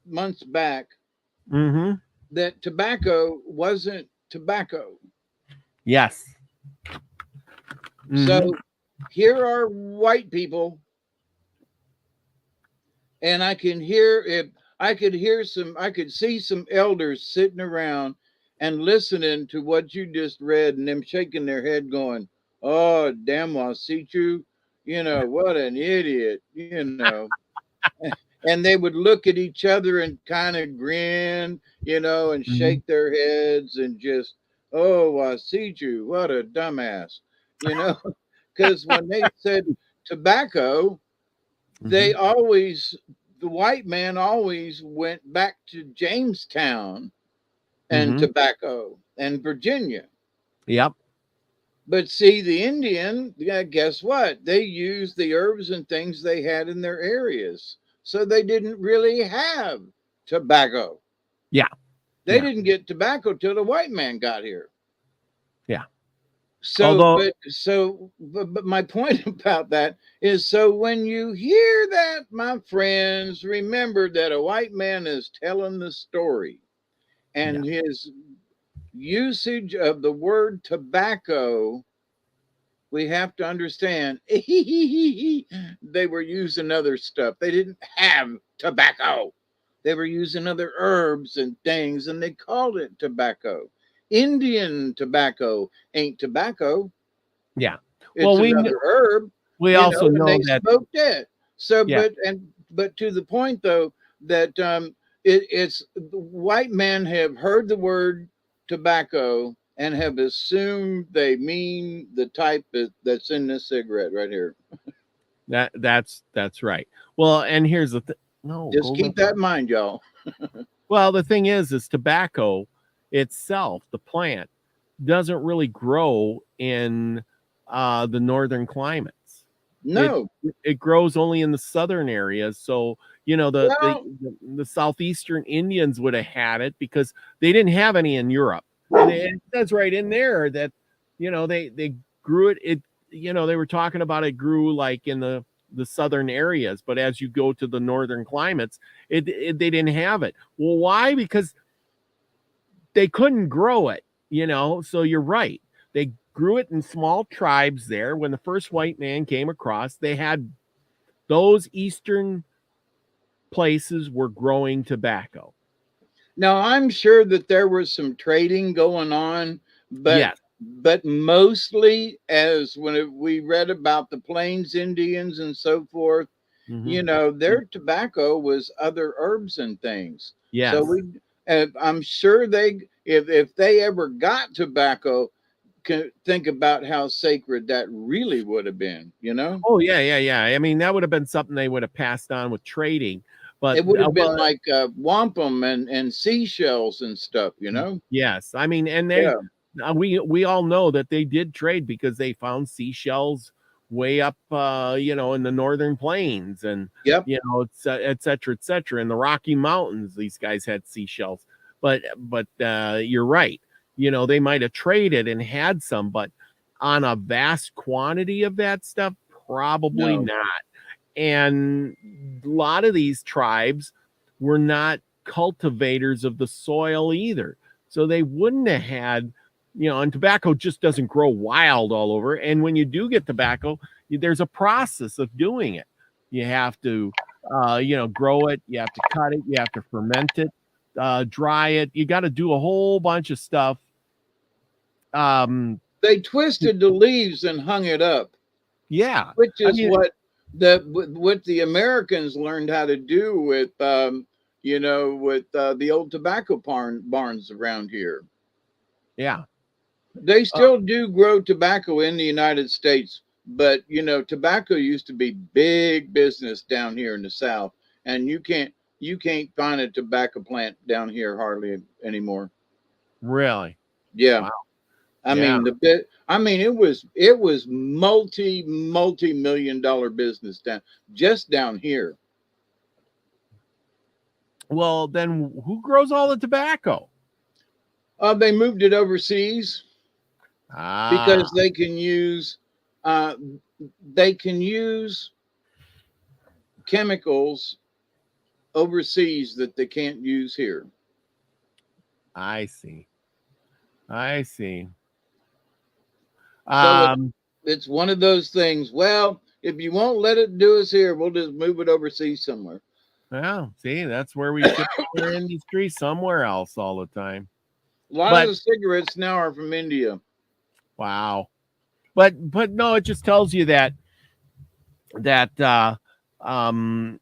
months back that tobacco wasn't tobacco. Yes. So here are white people, and I could see some elders sitting around and listening to what you just read, and them shaking their head going, "Oh, damn, Wasichu, what an idiot," and they would look at each other and kind of grin, and shake their heads and just, "Oh, Wasichu, what a dumbass," because when they said tobacco, the white man always went back to Jamestown and tobacco and Virginia. Yep. But see, the Indian, guess what? They used the herbs and things they had in their areas. So they didn't really have tobacco. Yeah. They didn't get tobacco till the white man got here. Yeah. So, but my point about that is, so when you hear that, my friends, remember that a white man is telling the story, and his usage of the word tobacco, we have to understand they were using other stuff. They didn't have tobacco. They were using other herbs and things, and they called it tobacco. Indian tobacco ain't tobacco. Yeah. It's another herb. We also know they that smoked it. So, but to the point though, that it's white men have heard the word tobacco and have assumed they mean the type that's in this cigarette right here. That's right. Well, and here's the thing. No, just keep that in mind, y'all. Well, the thing is tobacco itself, the plant, doesn't really grow in the northern climates. No, it grows only in the southern areas. So the southeastern Indians would have had it because they didn't have any in Europe. And it says right in there that they grew it. They were talking about it grew like in the southern areas, but as you go to the northern climates, they didn't have it. Well, why? Because they couldn't grow it. So you're right. They grew it in small tribes there. When the first white man came across, they had those eastern places were growing tobacco. Now, I'm sure that there was some trading going on, but but mostly as we read about the Plains Indians and so forth, Mhm. their tobacco was other herbs and things. So Yes. I'm sure if they ever got tobacco, can think about how sacred that really would have been. Oh, yeah, yeah, yeah. I mean, that would have been something they would have passed on with trading, but, It would have been well, like wampum and seashells and stuff. yes. I mean, and Yeah. we all know that they did trade because they found seashells way up, in the northern plains and, Yep. et cetera, et cetera. In the Rocky Mountains, these guys had seashells. But you're right. They might have traded and had some, but on a vast quantity of that stuff, probably No. not. And a lot of these tribes were not cultivators of the soil either. So they wouldn't have had, and tobacco just doesn't grow wild all over. And when you do get tobacco, there's a process of doing it. You have to, grow it, you have to cut it, you have to ferment it, dry it. You got to do a whole bunch of stuff. They twisted the leaves and hung it up, Yeah. which I is mean, what the Americans learned how to do with the old tobacco barns around here. yeah. They Uh, still do grow tobacco in the United States, but tobacco used to be big business down here in the South, and you can't find a tobacco plant down here hardly anymore. really? Yeah. Wow. I Yeah. mean it was multi-million dollar business down here. Well, then who grows all the tobacco? They moved it overseas Ah, because uh, they can use chemicals overseas that they can't use here. I see. I see. So Um, it's one of those things. Well, if you won't let it do us here, we'll just move it overseas somewhere. well, see, that's where we ship our industry somewhere else all the time. A lot of But the cigarettes now are from India. wow. But no, it just tells you that um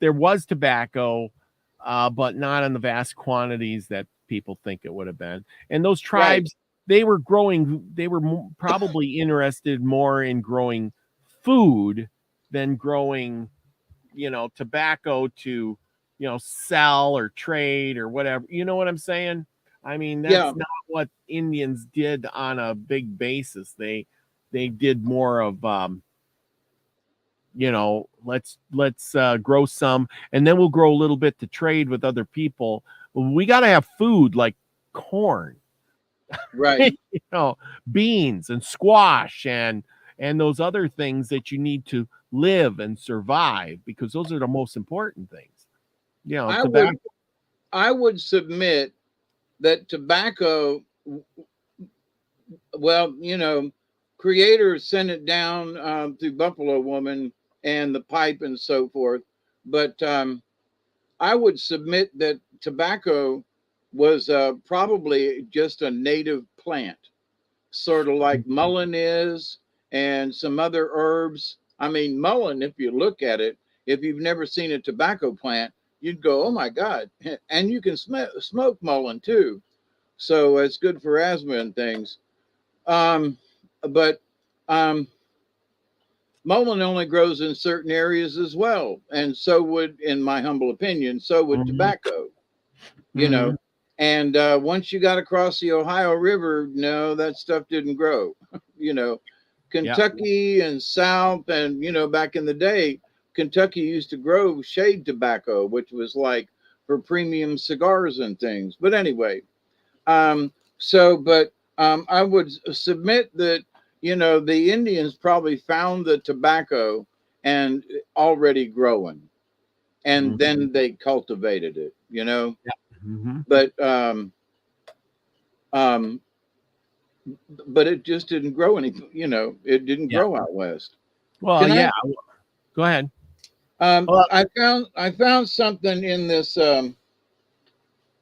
there was tobacco, but not in the vast quantities that people think it would have been. And those Right. tribes, they were probably interested more in growing food than growing, tobacco to, sell or trade or whatever. You know what I'm saying? I mean, Yeah. that's not what Indians did on a big basis. They did more of, let's grow some, and then we'll grow a little bit to trade with other people. We got to have food like corn, Right. you know, beans and squash and those other things that you need to live and survive, because those are the most important things. I would Tobacco. I would submit that tobacco, well, creators sent it down through Buffalo Woman and the pipe and so forth. But I would submit that tobacco was probably just a native plant, sort of like mullein is and some other herbs. I mean, mullein, if you look at it, if you've never seen a tobacco plant, you'd go, oh my God. And you can smoke mullein too. So it's good for asthma and things. But um, mullein only grows in certain areas as well. And so would, in my humble opinion, so would Mhm, tobacco, you know. mhm. And once you got across the Ohio River, no, that stuff didn't grow. you know, Yep. Kentucky and South, and back in the day, Kentucky used to grow shade tobacco, which was like for premium cigars and things. But anyway, I would submit that the Indians probably found the tobacco and already growing, and Mhm. then they cultivated it. Yep. Mhm. But um, but it just didn't grow it didn't Yeah. grow out west. Well, Can I? yeah. Go ahead. Well, I found something in this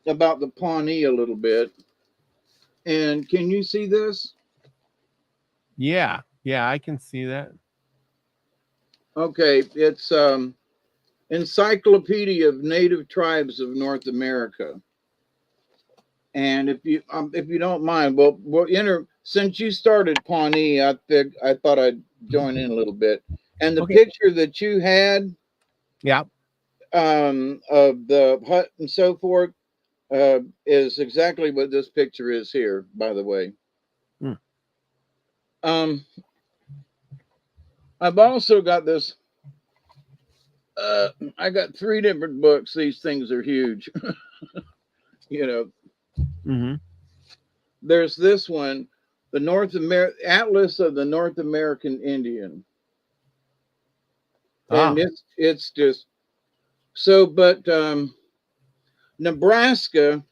about the Pawnee a little bit, And can you see this? Yeah, I can see that. Okay, it's Encyclopedia of Native Tribes of North America. And if you don't mind, we'll enter. Since you started Pawnee, I thought I'd join in a little bit. And the picture that you had, yeah, of the hut and so forth, is exactly what this picture is here. By the way, I've also got this. I got 3 different books. These things are huge. You know. Mm-hmm. There's this one, the Atlas of the North American Indian, and it's just so. But Nebraska,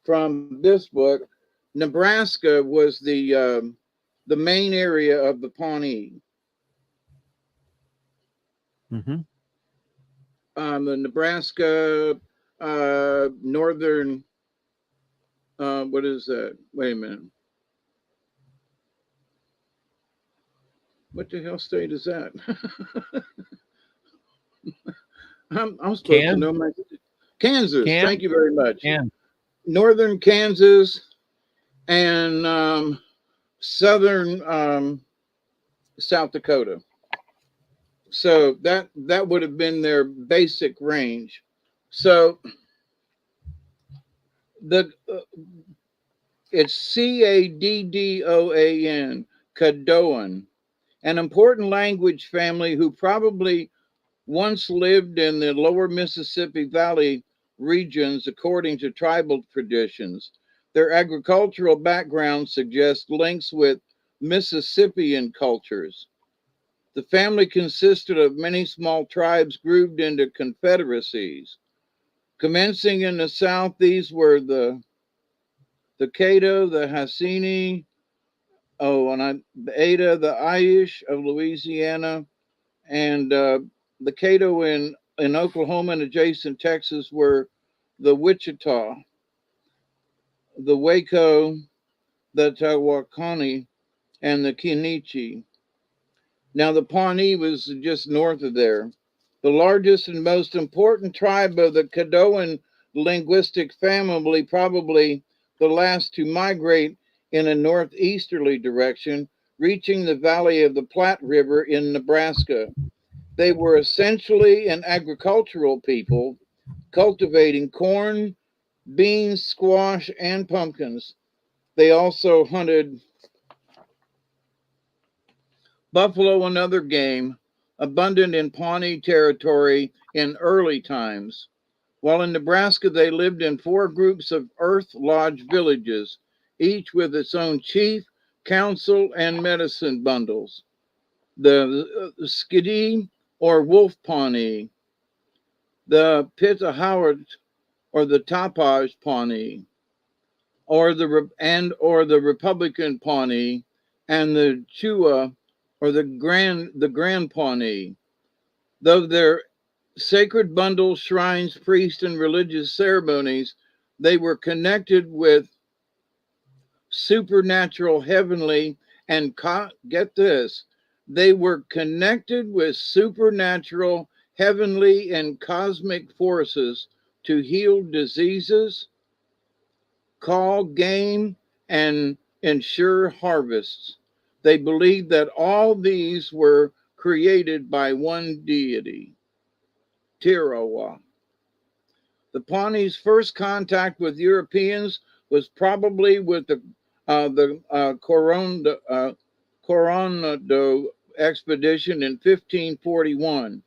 from this book, Nebraska was the main area of the Pawnee. Mm-hmm. The Nebraska northern. What is that? Wait a minute. What the hell state is that? I'm supposed to know my Kansas. Thank you very much. Northern Kansas and southern South Dakota. So that would have been their basic range. So it's Caddoan, Caddoan, an important language family who probably once lived in the lower Mississippi Valley regions according to tribal traditions. Their agricultural background suggests links with Mississippian cultures. The family consisted of many small tribes grouped into confederacies. Commencing in the south, these were the Caddo, the Hassini, the Ada, the Aish of Louisiana, and the Caddo in Oklahoma and adjacent Texas were the Wichita, the Waco, the Tawakoni, and the Kenichi. Now, the Pawnee was just north of there. The largest and most important tribe of the Caddoan linguistic family, probably the last to migrate in a northeasterly direction, reaching the valley of the Platte River in Nebraska. They were essentially an agricultural people, cultivating corn, beans, squash, and pumpkins. They also hunted buffalo and other game, abundant in Pawnee territory in early times. While in Nebraska, they lived in 4 groups of earth lodge villages, each with its own chief, council, and medicine bundles. The Skidee or Wolf Pawnee, the Pittahoward or the Tapaj Pawnee, or the Republican Pawnee, and the Chua or the Grand Pawnee. Though their sacred bundles, shrines, priests, and religious ceremonies, they were connected with supernatural, heavenly, and get this, they were connected with supernatural, heavenly, and cosmic forces to heal diseases, call game, and ensure harvests. They believed that all these were created by one deity, Tirawa. The Pawnees' first contact with Europeans was probably with the Coronado expedition in 1541.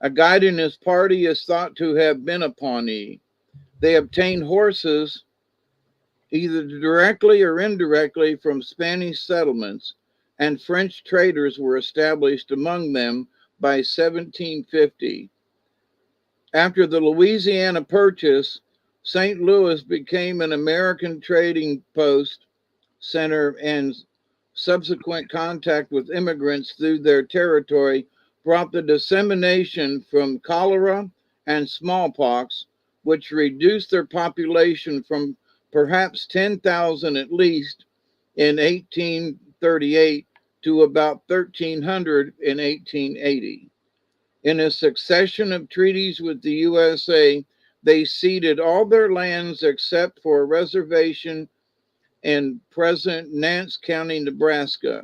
A guide in his party is thought to have been a Pawnee. They obtained horses either directly or indirectly from Spanish settlements, and French traders were established among them by 1750. After the Louisiana Purchase, St. Louis became an American trading post center, and subsequent contact with immigrants through their territory brought the dissemination from cholera and smallpox, which reduced their population from perhaps 10,000 at least in 1838 to about 1,300 in 1880. In a succession of treaties with the USA, they ceded all their lands except for a reservation in present Nance County, Nebraska.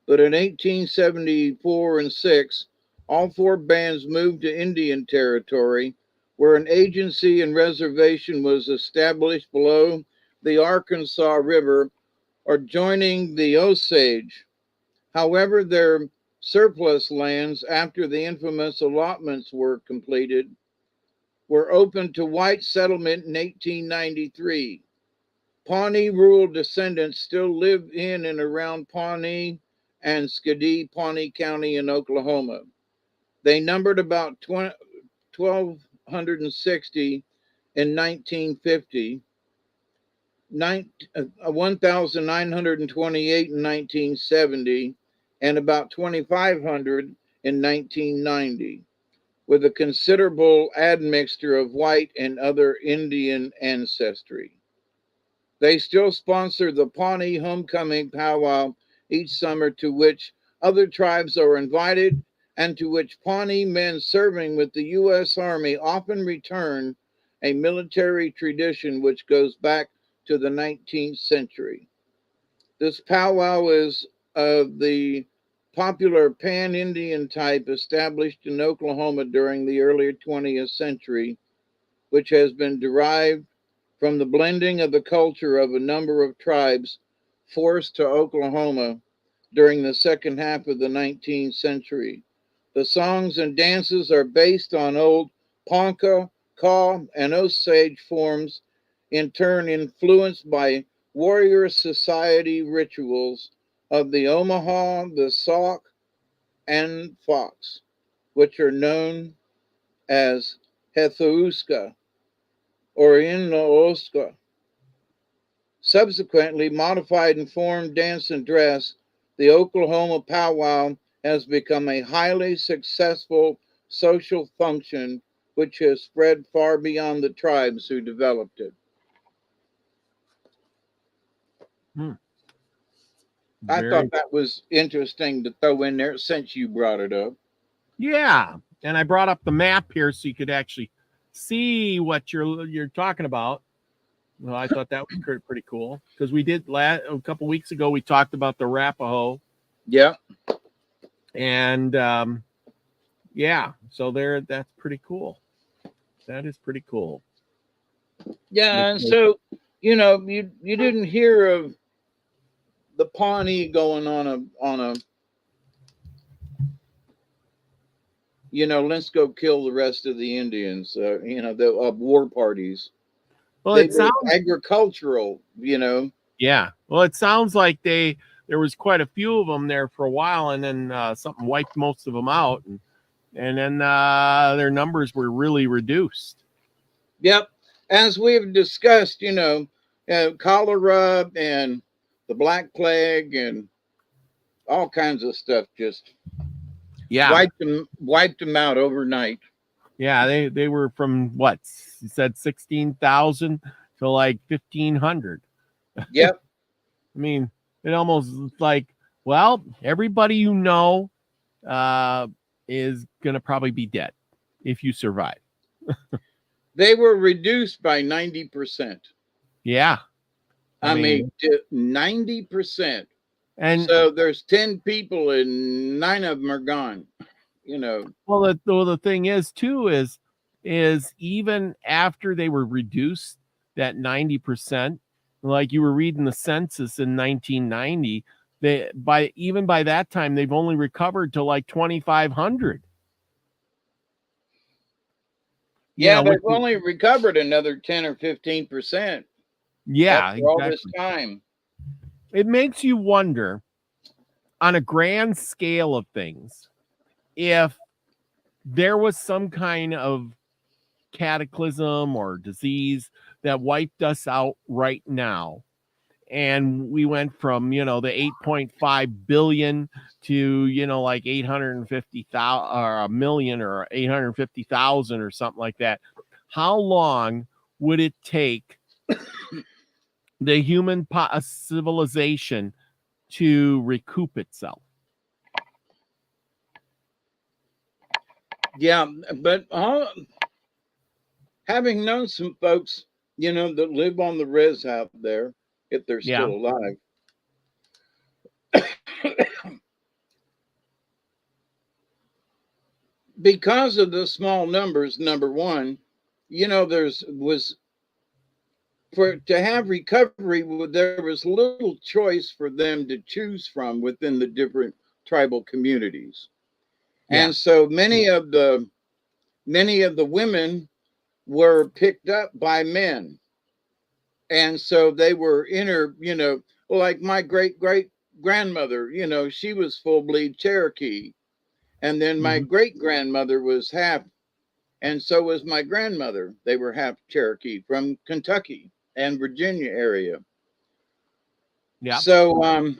But in 1874 and 6, all four bands moved to Indian Territory, where an agency and reservation was established below the Arkansas River, adjoining the Osage. However, their surplus lands, after the infamous allotments were completed, were opened to white settlement in 1893. Pawnee rural descendants still live in and around Pawnee and Skidee, Pawnee County in Oklahoma. They numbered about 1,260 in 1950, 1,928 in 1970, and about 2,500 in 1990, with a considerable admixture of white and other Indian ancestry. They still sponsor the Pawnee Homecoming Powwow each summer, to which other tribes are invited and to which Pawnee men serving with the U.S. Army often return, a military tradition which goes back to the 19th century. This powwow is of the popular pan-Indian type established in Oklahoma during the early 20th century, which has been derived from the blending of the culture of a number of tribes forced to Oklahoma during the second half of the 19th century. The songs and dances are based on old Ponca, Kaw, and Osage forms, in turn influenced by warrior society rituals of the Omaha, the Sauk, and Fox, which are known as Hethuska or Inooska. Subsequently modified in form, dance, and dress, the Oklahoma powwow has become a highly successful social function which has spread far beyond the tribes who developed it. I thought that was interesting to throw in there since you brought it up. Yeah, and I brought up the map here so you could actually see what you're talking about. Well, I thought that was pretty cool because we did a couple weeks ago. We talked about the Arapaho. Yeah, and yeah, so that's pretty cool. That is pretty cool. Yeah, and so you didn't hear of the Pawnee going on a let's go kill the rest of the Indians. The war parties. Well, they were agricultural. Yeah. Well, it sounds like there was quite a few of them there for a while, and then something wiped most of them out, and then their numbers were really reduced. Yep. As we've discussed, cholera and the Black Plague and all kinds of stuff just wiped them out overnight. Yeah, they were from what you said, 16,000 to like 1,500. Yep. I mean, it almost like, well, everybody is gonna probably be dead if you survive. They were reduced by 90%. Yeah. I mean 90%. And so there's 10 people and 9 of them are gone. Well, the thing is too is even after they were reduced that 90%, like you were reading the census in 1990, by that time they've only recovered to like 2,500. Yeah, they've only recovered another 10 or 15%. Yeah, after all this time. It makes you wonder, on a grand scale of things, if there was some kind of cataclysm or disease that wiped us out right now, and we went from the 8.5 billion to like 850,000 or a million or 850,000 or something like that, how long would it take the human civilization to recoup itself. Yeah, but having known some folks, that live on the res out there, if they're Yeah. still alive, because of the small numbers, number one, to have recovery, there was little choice for them to choose from within the different tribal communities. Yeah. And so many of the women were picked up by men. And so they were like my great grandmother, she was full bleed Cherokee. And then my great grandmother was half, and so was my grandmother. They were half Cherokee from Kentucky and Virginia area. Yeah. So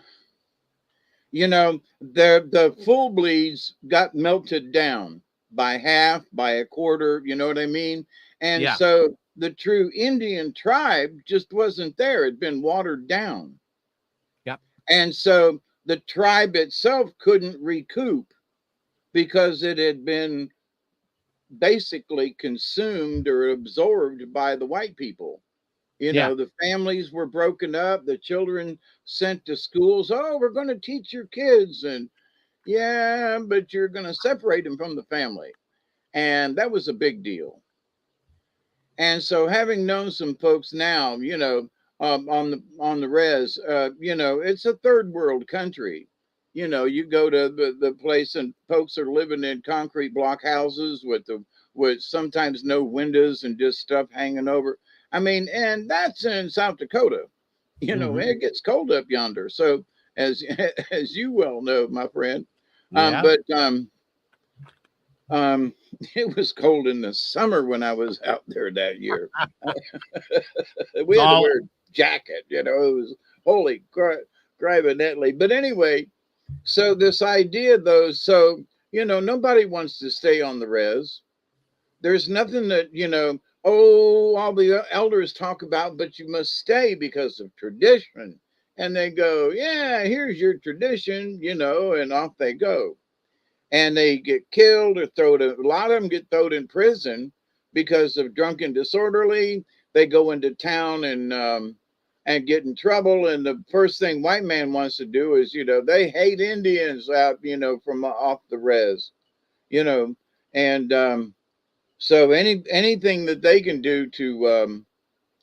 the full bleeds got melted down by half, by a quarter, you know what I mean? And Yeah. so the true Indian tribe just wasn't there. It'd been watered down. Yep. And so the tribe itself couldn't recoup because it had been basically consumed or absorbed by the white people. The families were broken up, the children sent to schools. Oh, we're going to teach your kids. And yeah, but you're going to separate them from the family. And that was a big deal. And so having known some folks now, on the res, it's a third world country. You go to the place and folks are living in concrete block houses with sometimes no windows and just stuff hanging over. I mean, and that's in South Dakota. It gets cold up yonder. So as as you well know, my friend. Yeah. But it was cold in the summer when I was out there that year. We had to wear a jacket, it was holy criminally. But anyway, so this idea though, so nobody wants to stay on the res. There's nothing that, all the elders talk about, but you must stay because of tradition. And they go, yeah, here's your tradition, and off they go. And they get killed or a lot of them get thrown in prison because of drunken disorderly. They go into town and get in trouble. And the first thing white man wants to do is, they hate Indians out, from off the res, and so anything that they can do to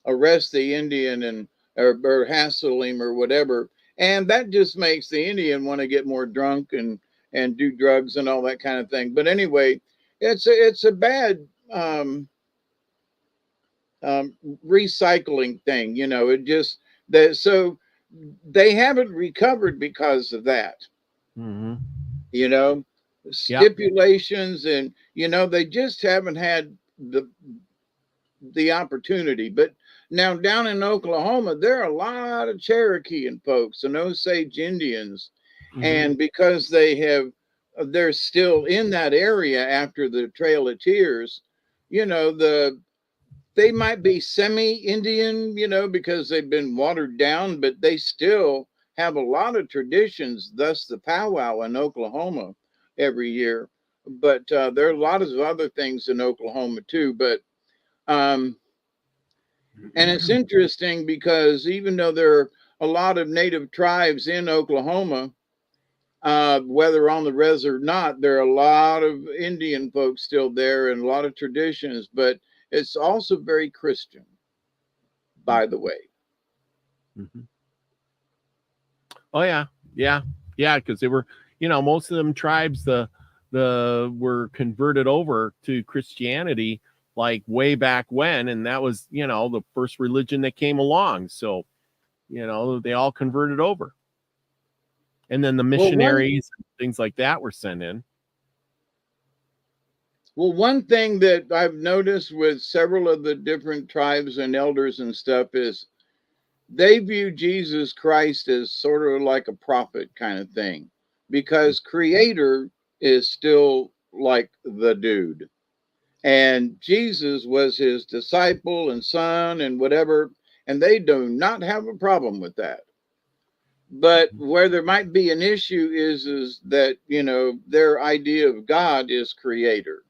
arrest the Indian or hassle him or whatever, and that just makes the Indian want to get more drunk and do drugs and all that kind of thing. But anyway, it's a bad recycling thing, It just that so they haven't recovered because of that. Stipulations, and they just haven't had the opportunity. But now down in Oklahoma, there are a lot of Cherokee and folks and Osage Indians, and because they're still in that area after the Trail of Tears, they might be semi-Indian, because they've been watered down, but they still have a lot of traditions. Thus, the powwow in Oklahoma every year. But there are a lot of other things in Oklahoma too. But and it's interesting because even though there are a lot of native tribes in Oklahoma, whether on the res or not, there are a lot of Indian folks still there and a lot of traditions, but it's also very Christian, by the way. Oh yeah, because they were, most of them tribes the were converted over to Christianity like way back when, and that was the first religion that came along. So they all converted over, and then the missionaries and things like that were sent in. Well, one thing that I've noticed with several of the different tribes and elders and stuff is they view Jesus Christ as sort of like a prophet kind of thing, because Creator is still like the dude. And Jesus was his disciple and son and whatever. and they do not have a problem with that. But where there might be an issue is that, you know, their idea of God is creator.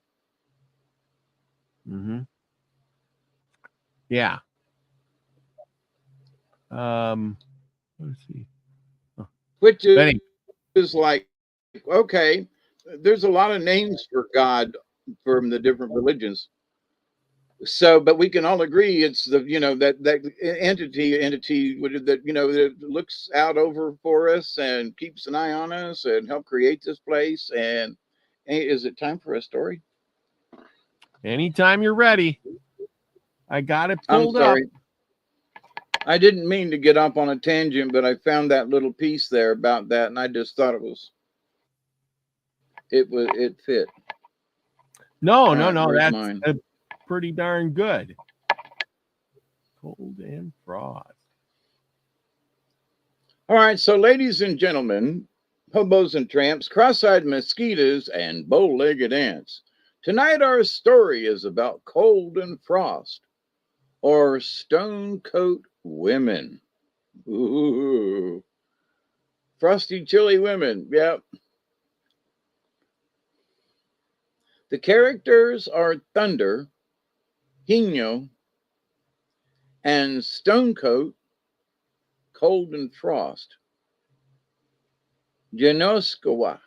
Mm-hmm. Yeah. Let's see. Oh. Which Benny. is like, okay, there's a lot of names for God from the different religions. So, but we can all agree it's the, you know, that entity that, you know, that looks out over for us and keeps an eye on us and help create this place. And hey, is it time for a story? Anytime you're ready. I got it I'm pulled up. sorry. I didn't mean to get off on a tangent, but I found that little piece there about that, and I just thought it fit. No, Right, that's mine? pretty darn good. Cold and frost. All right, so ladies and gentlemen, hobos and tramps, cross-eyed mosquitoes, and bow-legged ants. Tonight our story is about cold and frost, or stone coat women. Ooh, frosty, chilly women. Yep. The characters are Thunder, Hino, and Stonecoat, Cold and Frost. Janoskawa.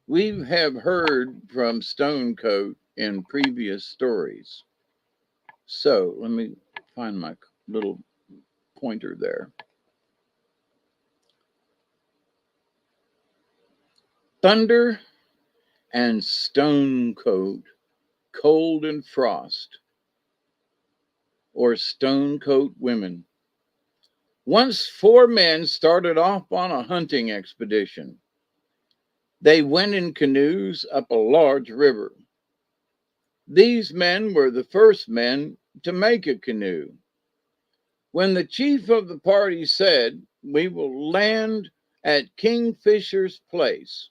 We have heard from Stonecoat in previous stories. So let me find my little pointer there. Thunder and Stonecoat, Cold and Frost, or Stonecoat women. Once 4 men started off on a hunting expedition. They went in canoes up a large river. These men were the first men to make a canoe. When the chief of the party said, "We will land at Kingfisher's place,"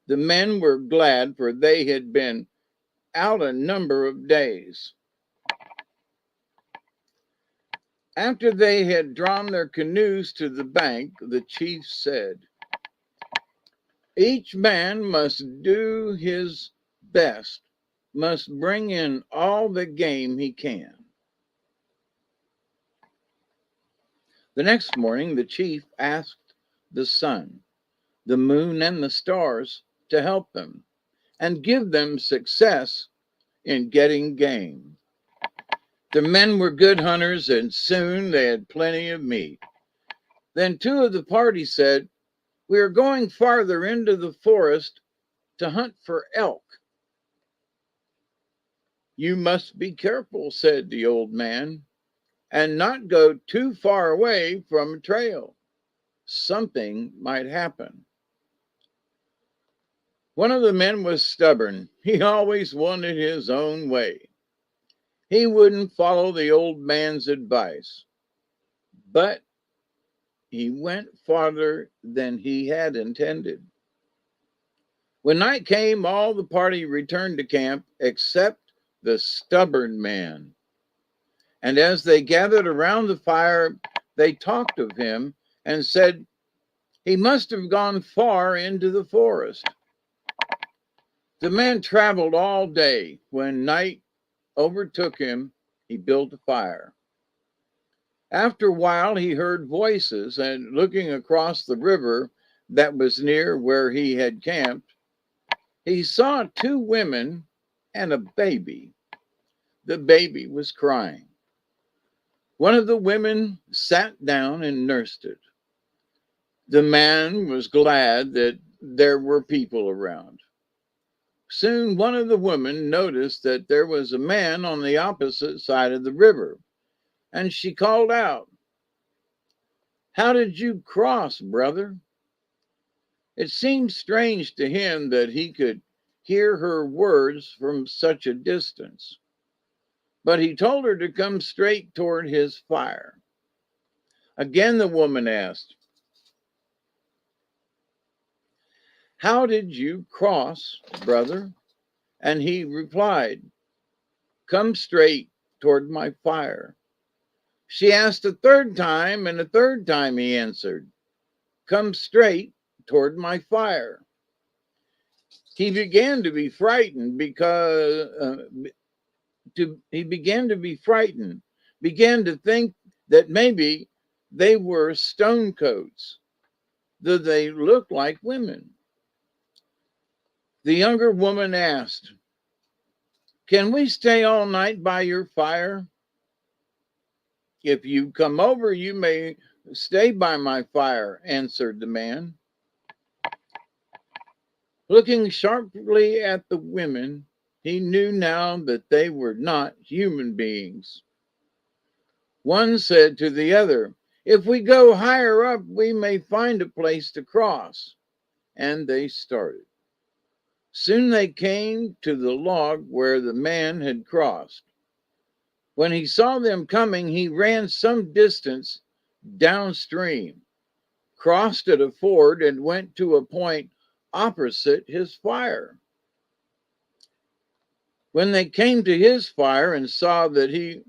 the men were glad, for they had been out a number of days. After they had drawn their canoes to the bank, the chief said, "Each man must do his best, must bring in all the game he can." The next morning, the chief asked the sun, the moon, and the stars to help them and give them success in getting game. The men were good hunters, and soon they had plenty of meat. Then 2 of the party said, "We are going farther into the forest to hunt for elk." "You must be careful," said the old man, "and not go too far away from a trail. Something might happen." One of the men was stubborn. He always wanted his own way. He wouldn't follow the old man's advice, but he went farther than he had intended. When night came, all the party returned to camp except the stubborn man. And as they gathered around the fire, they talked of him and said he must have gone far into the forest. The man traveled all day. When night overtook him, he built a fire. After a while, he heard voices, and looking across the river that was near where he had camped, he saw 2 women and a baby. The baby was crying. One of the women sat down and nursed it. The man was glad that there were people around. Soon one of the women noticed that there was a man on the opposite side of the river, and she called out, "How did you cross, brother?" It seemed strange to him that he could hear her words from such a distance, but he told her to come straight toward his fire. Again the woman asked, "How did you cross, brother?" And he replied, "Come straight toward my fire." She asked a third time, and a third time he answered, "Come straight toward my fire." He began to be frightened began to think that maybe they were stone coats, though they looked like women. The younger woman asked, "Can we stay all night by your fire?" "If you come over, you may stay by my fire," answered the man. Looking sharply at the women, he knew now that they were not human beings. One said to the other, "If we go higher up, we may find a place to cross." And they started. Soon they came to the log where the man had crossed. When he saw them coming, he ran some distance downstream, crossed at a ford, and went to a point opposite his fire. When they came to his fire and saw that he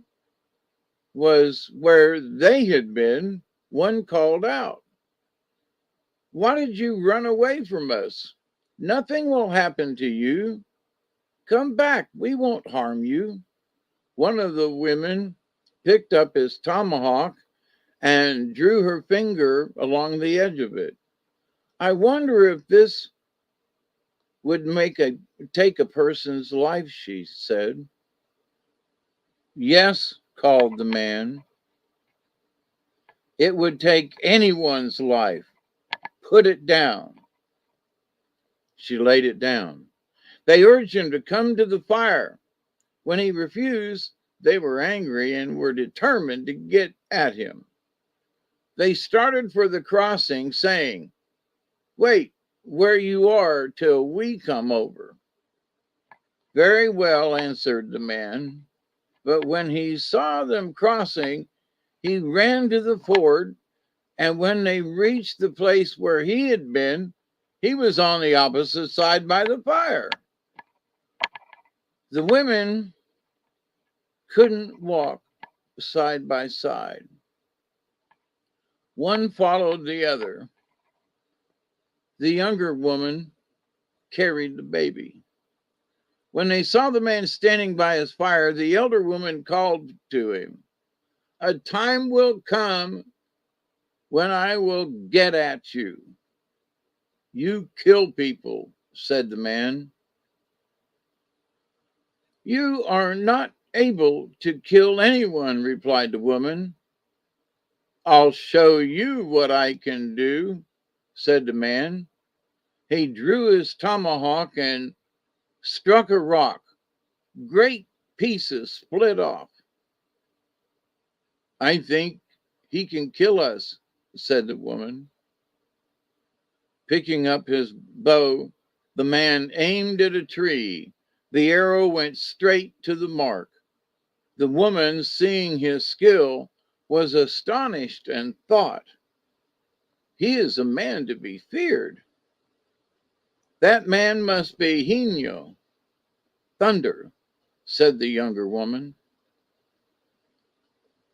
was where they had been, one called out, "Why did you run away from us? Nothing will happen to you. Come back, we won't harm you." One of the women picked up his tomahawk and drew her finger along the edge of it. "I wonder if this would take a person's life," she said. "Yes," called the man. "It would take anyone's life. Put it down." She laid it down. They urged him to come to the fire. When he refused, they were angry and were determined to get at him. They started for the crossing, saying, "Wait where you are till we come over." "Very well," answered the man. But when he saw them crossing, he ran to the ford, and when they reached the place where he had been, he was on the opposite side by the fire. The women couldn't walk side by side. One followed the other. The younger woman carried the baby. When they saw the man standing by his fire, the elder woman called to him, "A time will come when I will get at you." "You kill people," said the man. "You are not able to kill anyone," replied the woman. "I'll show you what I can do," said the man. He drew his tomahawk and struck a rock. Great pieces split off. "I think he can kill us," said the woman. Picking up his bow, the man aimed at a tree. The arrow went straight to the mark. The woman, seeing his skill, was astonished and thought, "He is a man to be feared. That man must be Hino, thunder," said the younger woman.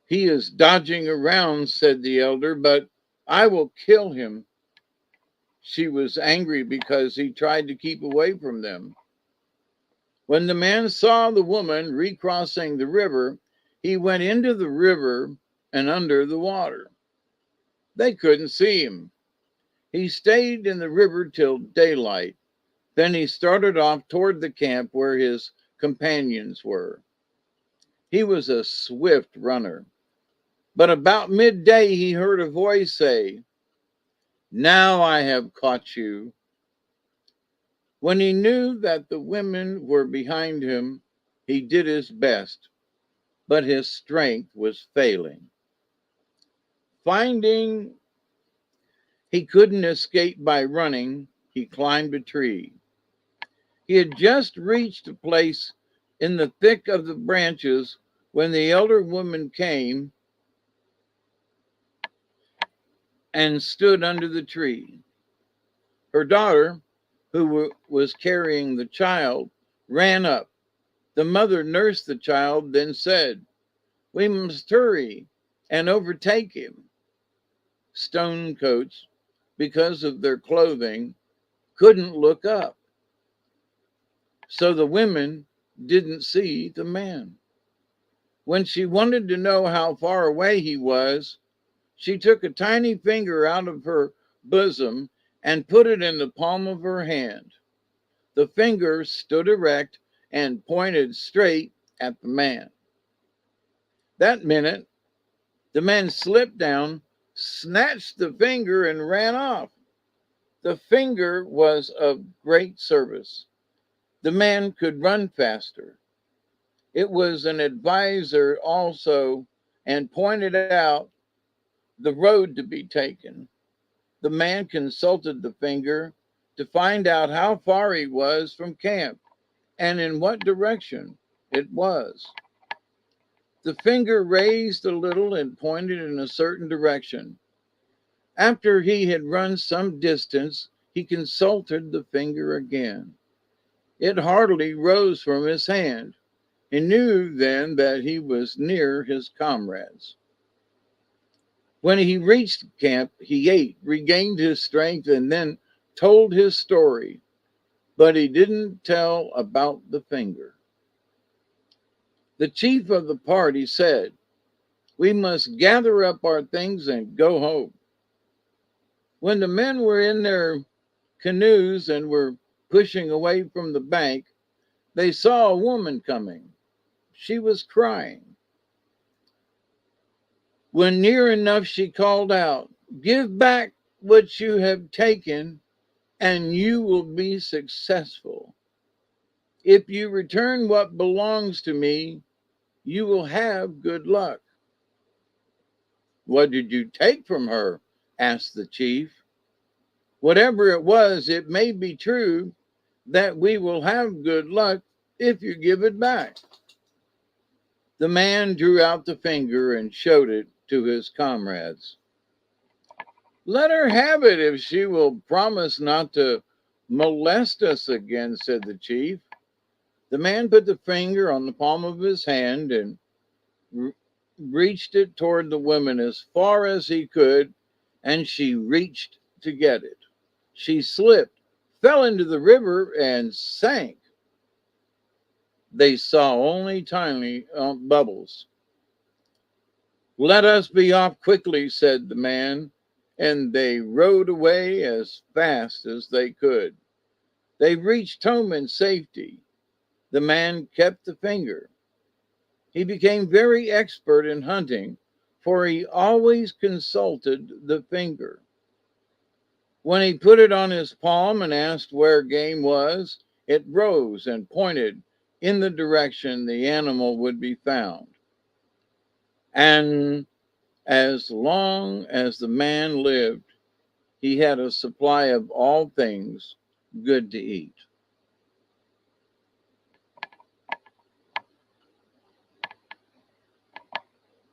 "He is dodging around," said the elder, "but I will kill him." She was angry because he tried to keep away from them. When the man saw the woman recrossing the river, he went into the river and under the water. They couldn't see him. He stayed in the river till daylight. Then he started off toward the camp where his companions were. He was a swift runner. But about midday, he heard a voice say, "Now I have caught you." When he knew that the women were behind him, he did his best, but his strength was failing. Finding he couldn't escape by running, he climbed a tree. He had just reached a place in the thick of the branches when the elder woman came and stood under the tree. Her daughter, who was carrying the child, ran up. The mother nursed the child, then said, "We must hurry. and overtake him. Stonecoats, because of their clothing, couldn't look up. So the women didn't see the man. When she wanted to know how far away he was, she took a tiny finger out of her bosom and put it in the palm of her hand. The finger stood erect and pointed straight at the man. That minute, the man slipped down, snatched the finger, and ran off. The finger was of great service. The man could run faster. It was an advisor also and pointed out the road to be taken. The man consulted the finger to find out how far he was from camp and in what direction it was. The finger raised a little and pointed in a certain direction. After he had run some distance, he consulted the finger again. It hardly rose from his hand. He knew then that he was near his comrades. When he reached camp, he ate, regained his strength, and then told his story. But he didn't tell about the finger. The chief of the party said, "We must gather up our things and go home." When the men were in their canoes and were pushing away from the bank, they saw a woman coming. She was crying. When near enough, she called out, "Give back what you have taken, and you will be successful. If you return what belongs to me, you will have good luck." "What did you take from her?" asked the chief. "Whatever it was, it may be true that we will have good luck if you give it back." The man drew out the finger and showed it to his comrades. "Let her have it if she will promise not to molest us again," said the chief. The man put the finger on the palm of his hand and reached it toward the woman as far as he could, and she reached to get it. She slipped, fell into the river, and sank. They saw only tiny bubbles. "Let us be off quickly," said the man, and they rowed away as fast as they could. They reached home in safety. The man kept the finger. He became very expert in hunting, for he always consulted the finger. When he put it on his palm and asked where game was, it rose and pointed in the direction the animal would be found. And as long as the man lived, he had a supply of all things good to eat.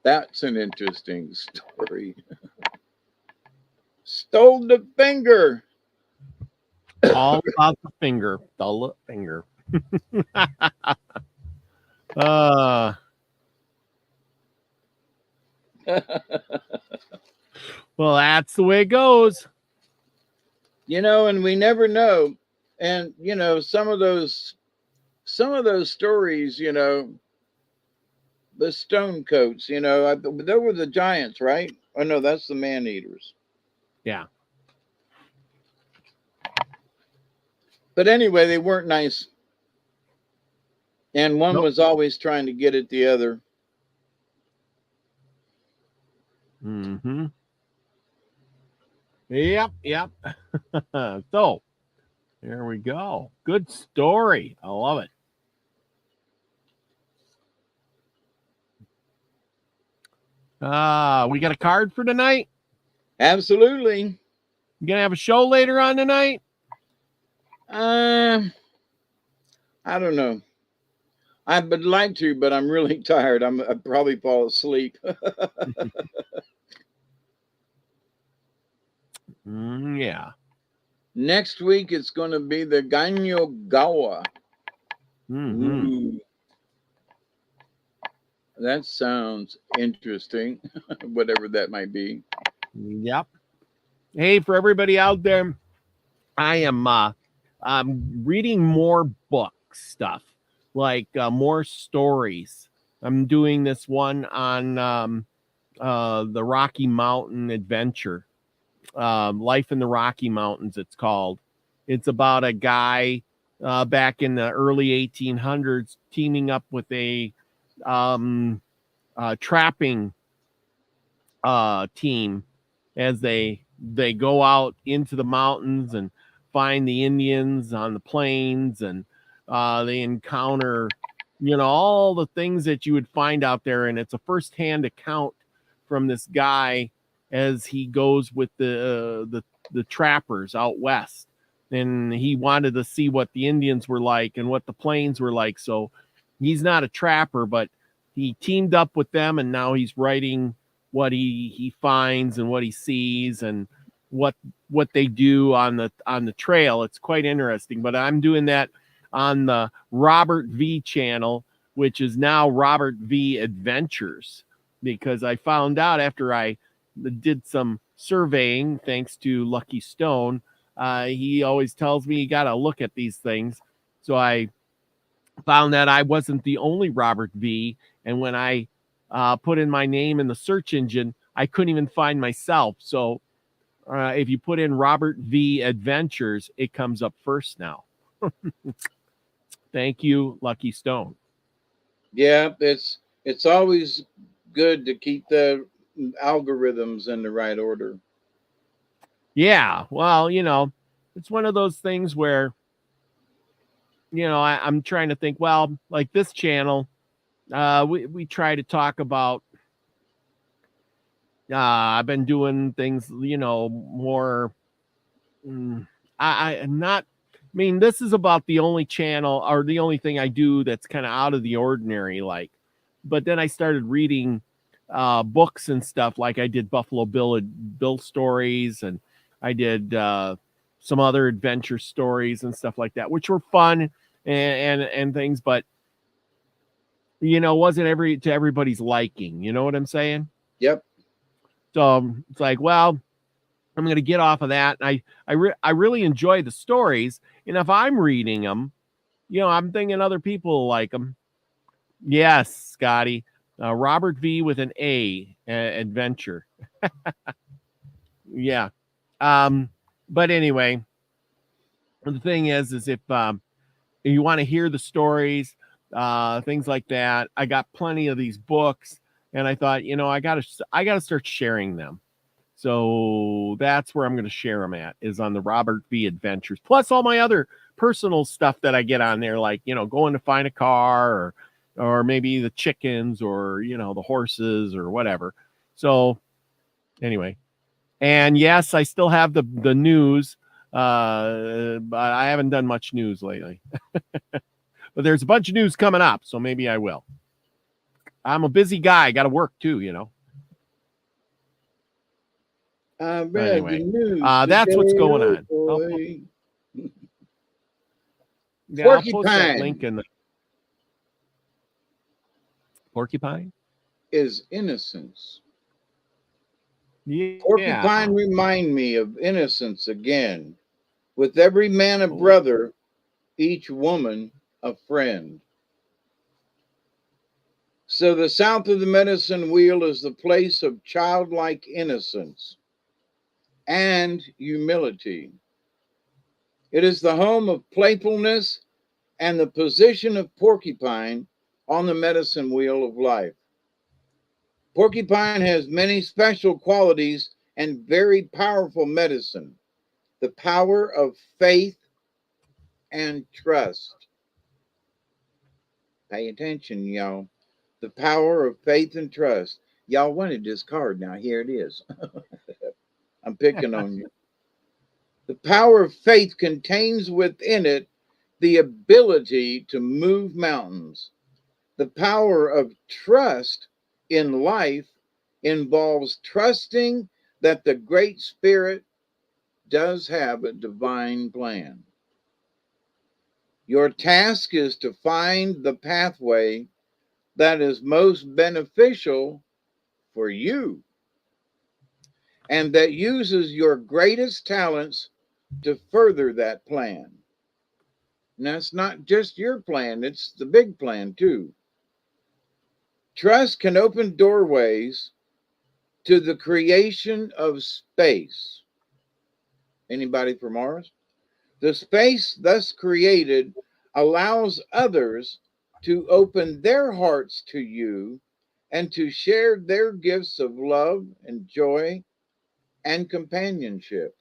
That's an interesting story. Stole the finger. All about the finger. The finger. uh well, that's the way it goes. And we never know. And some of those stories, the stone coats, they were the giants, right? Oh no, that's the man eaters. Yeah. But anyway, they weren't nice. And one Nope. was always trying to get at the other. Mm-hmm. Yep. So, there we go. Good story. I love it. We got a card for tonight? Absolutely. You gonna have a show later on tonight? I don't know. I would like to, but I'm really tired. I'd probably fall asleep. Yeah. Next week, it's going to be the Ganyo Gawa. Mm-hmm. Ooh. That sounds interesting, whatever that might be. Yep. Hey, for everybody out there, I am I'm reading more book stuff, like more stories. I'm doing this one on the Rocky Mountain Adventure, Life in the Rocky Mountains. It's called. It's about a guy back in the early 1800s teaming up with a trapping team as they go out into the mountains and find the Indians on the plains, and they encounter, you know, all the things that you would find out there. And it's a firsthand account from this guy as he goes with the trappers out west, and he wanted to see what the Indians were like and what the plains were like. So he's not a trapper, but he teamed up with them, and now he's writing what he finds and what he sees and what they do on the trail. It's quite interesting. But I'm doing that on the Robert V channel, which is now Robert V Adventures, because I found out after I did some surveying, thanks to Lucky Stone, he always tells me you got to look at these things. So I found that I wasn't the only Robert V, and when I put in my name in the search engine, I couldn't even find myself. So if you put in Robert V Adventures, it comes up first now. Thank you, Lucky Stone. Yeah, it's always good to keep the algorithms in the right order. Yeah, well, you know, it's one of those things where, you know, I'm trying to think, well, like this channel, we try to talk about, I've been doing things, you know, more, I'm not, I mean, this is about the only channel or the only thing I do that's kind of out of the ordinary, like, but then I started reading books and stuff. Like I did Buffalo Bill stories, and I did some other adventure stories and stuff like that, which were fun and things, but you know, wasn't to everybody's liking. You know what I'm saying? Yep. So it's like, well, I'm going to get off of that. And I really enjoy the stories. And if I'm reading them, you know, I'm thinking other people like them. Yes, Scotty. Robert V with an A, adventure. Yeah. But anyway, the thing is if you want to hear the stories, things like that, I got plenty of these books, and I thought, you know, I gotta start sharing them. So that's where I'm going to share them at, is on the Robert V Adventures, plus all my other personal stuff that I get on there, like, you know, going to find a car, or maybe the chickens, or, you know, the horses or whatever. So anyway, and yes, I still have the news, but I haven't done much news lately. But there's a bunch of news coming up, so maybe I will. I'm a busy guy. Got to work too, you know. I read Anyway, the news. that's what's going on. Yeah, I'll post that link in the Porcupine is innocence. Yeah. Porcupine remind me of innocence again. With every man a brother, each woman a friend. So the south of the medicine wheel is the place of childlike innocence and humility. It is the home of playfulness and the position of Porcupine on the medicine wheel of life. Porcupine has many special qualities and very powerful medicine. The power of faith and trust. Pay attention, y'all. The power of faith and trust. Y'all wanted this card. Now here it is. I'm picking on you. The power of faith contains within it the ability to move mountains. The power of trust in life involves trusting that the Great Spirit does have a divine plan. Your task is to find the pathway that is most beneficial for you and that uses your greatest talents to further that plan. And that's not just your plan, it's the big plan too. Trust can open doorways to the creation of space. Anybody from Mars? The space thus created allows others to open their hearts to you and to share their gifts of love and joy and companionship.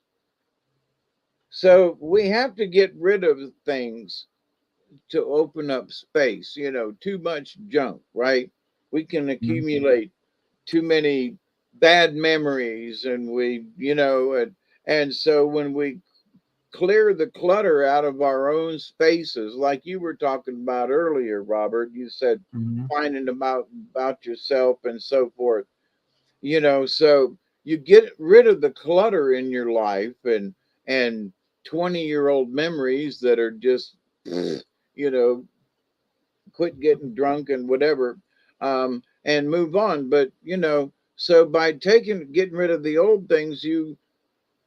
So we have to get rid of things to open up space, too much junk, right? We can accumulate too many bad memories and so when we clear the clutter out of our own spaces, like you were talking about earlier, Robert. You said Mhm. finding about yourself and so forth. So you get rid of the clutter in your life and 20-year-old memories that are just you know quit getting drunk and whatever, and move on. But so by getting rid of the old things, you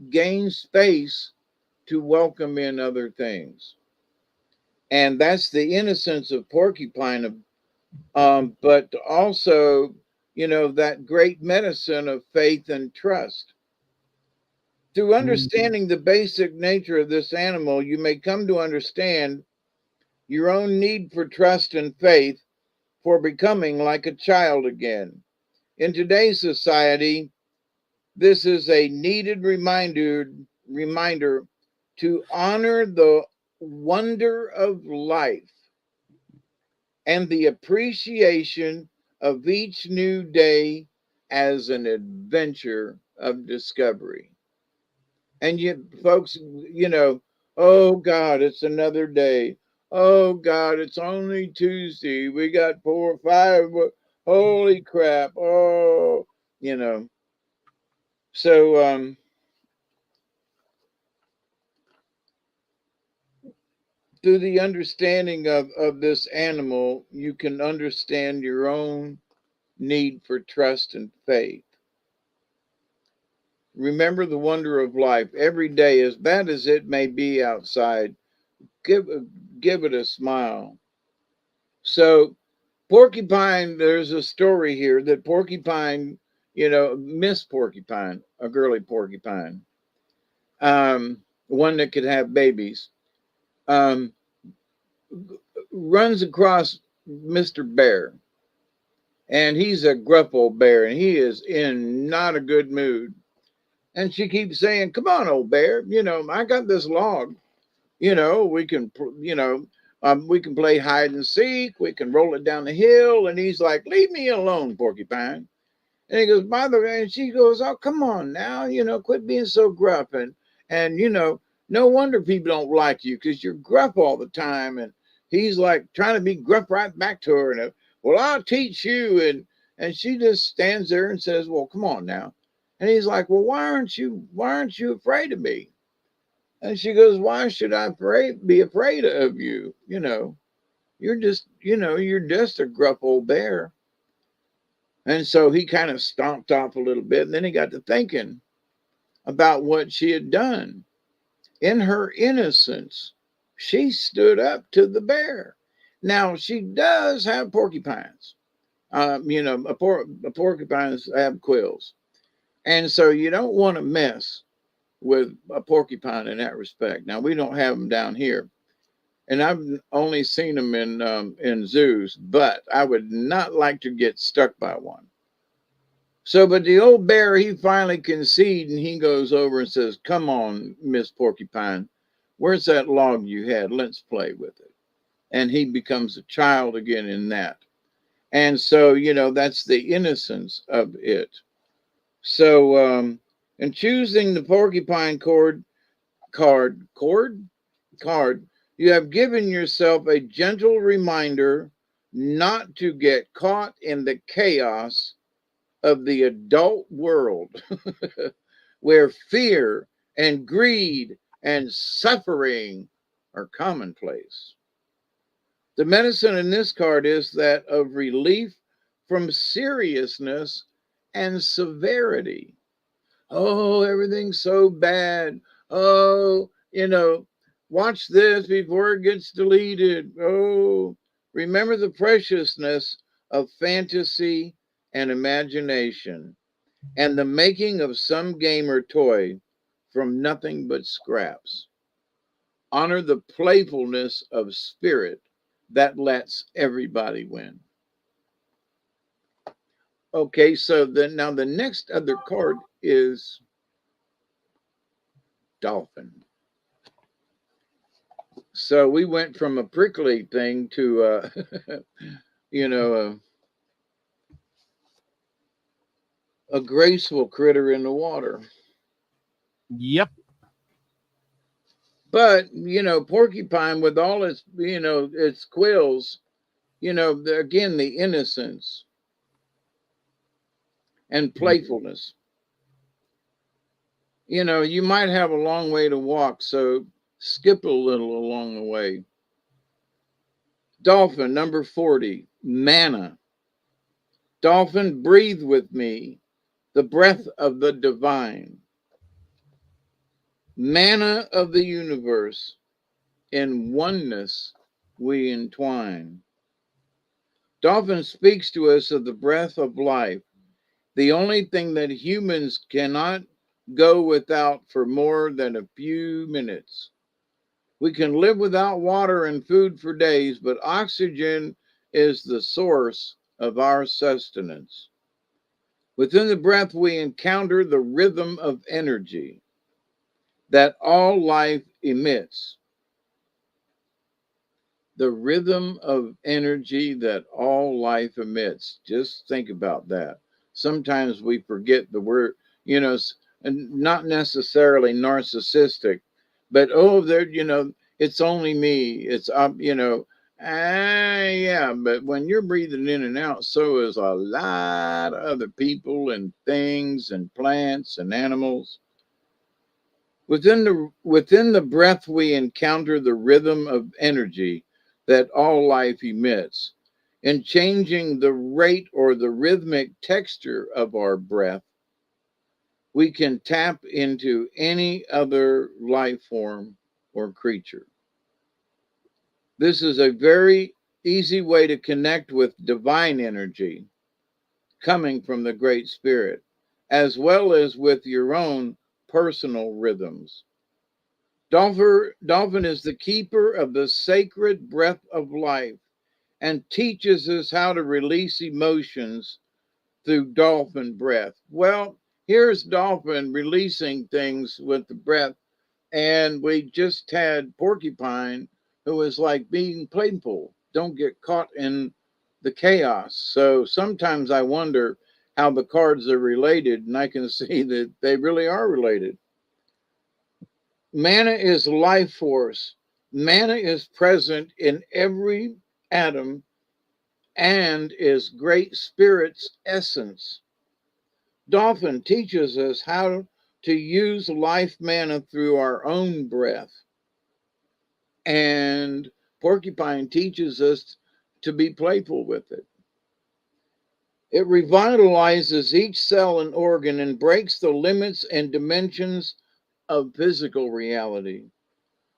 gain space to welcome in other things. And that's the innocence of porcupine, but also, that great medicine of faith and trust. Through Mhm. understanding the basic nature of this animal, you may come to understand your own need for trust and faith for becoming like a child again. In today's society, this is a needed reminder to honor the wonder of life and the appreciation of each new day as an adventure of discovery. And yet, folks, oh God, it's another day. Oh God, it's only Tuesday. We got 4 or 5. Holy crap. Oh, you know. So, through the understanding of this animal, you can understand your own need for trust and faith. Remember the wonder of life. Every day, as bad as it may be outside, give, give it a smile. So, Porcupine, there's a story here that Porcupine, Miss Porcupine, a girly porcupine, one that could have babies, um, runs across Mr. Bear. And he's a gruff old bear, and he is in not a good mood. And she keeps saying, "Come on, old bear, I got this log. We can, we can play hide and seek. We can roll it down the hill." And he's like, "Leave me alone, Porcupine." And he goes, "By the way," and she goes, "Oh, come on now, quit being so gruff. And no wonder people don't like you because you're gruff all the time." And he's like trying to be gruff right back to her. And "Well, I'll teach you." And she just stands there and says, "Well, come on now." And he's like, "Well, why aren't you afraid of me?" And she goes, "Why should I be afraid of you? You're just a gruff old bear." And so he kind of stomped off a little bit. And then he got to thinking about what she had done. In her innocence, she stood up to the bear. Now, she does have porcupines. Porcupines have quills. And so you don't want to mess with a porcupine in that respect. Now, we don't have them down here. And I've only seen them in zoos, but I would not like to get stuck by one. So, but the old bear, he finally conceded and he goes over and says, "Come on, Miss Porcupine, where's that log you had? Let's play with it." And he becomes a child again in that. And so, that's the innocence of it. So, in choosing the porcupine card, you have given yourself a gentle reminder not to get caught in the chaos of the adult world where fear and greed and suffering are commonplace. The medicine in this card is that of relief from seriousness and severity. Oh, everything's so bad. Oh, watch this before it gets deleted. Oh, remember the preciousness of fantasy and imagination and the making of some game or toy from nothing but scraps. Honor the playfulness of spirit that lets everybody win. Okay, so now the next other card is dolphin. So we went from a prickly thing to you know a graceful critter in the water. Yep. But porcupine with all its its quills, again the innocence and playfulness. You might have a long way to walk, so skip a little along the way. Dolphin, number 40, manna. Dolphin, breathe with me the breath of the divine. Manna of the universe, in oneness we entwine. Dolphin speaks to us of the breath of life, the only thing that humans cannot go without for more than a few minutes. We can live without water and food for days, but oxygen is the source of our sustenance. Within the breath, we encounter the rhythm of energy that all life emits. The rhythm of energy that all life emits. Just think about that. Sometimes we forget the word, and not necessarily narcissistic, but it's only me. It's yeah, but when you're breathing in and out, so is a lot of other people and things and plants and animals. Within the breath, we encounter the rhythm of energy that all life emits. In changing the rate or the rhythmic texture of our breath, we can tap into any other life form or creature. This is a very easy way to connect with divine energy coming from the Great Spirit, as well as with your own personal rhythms. Dolphin is the keeper of the sacred breath of life and teaches us how to release emotions through dolphin breath. Well, here's dolphin releasing things with the breath, and we just had porcupine who was like being playful. Don't get caught in the chaos. So sometimes I wonder how the cards are related, and I can see that they really are related. Mana is life force. Mana is present in every atom and is Great Spirit's essence. Dolphin teaches us how to use life mana through our own breath. And Porcupine teaches us to be playful with it. It revitalizes each cell and organ and breaks the limits and dimensions of physical reality,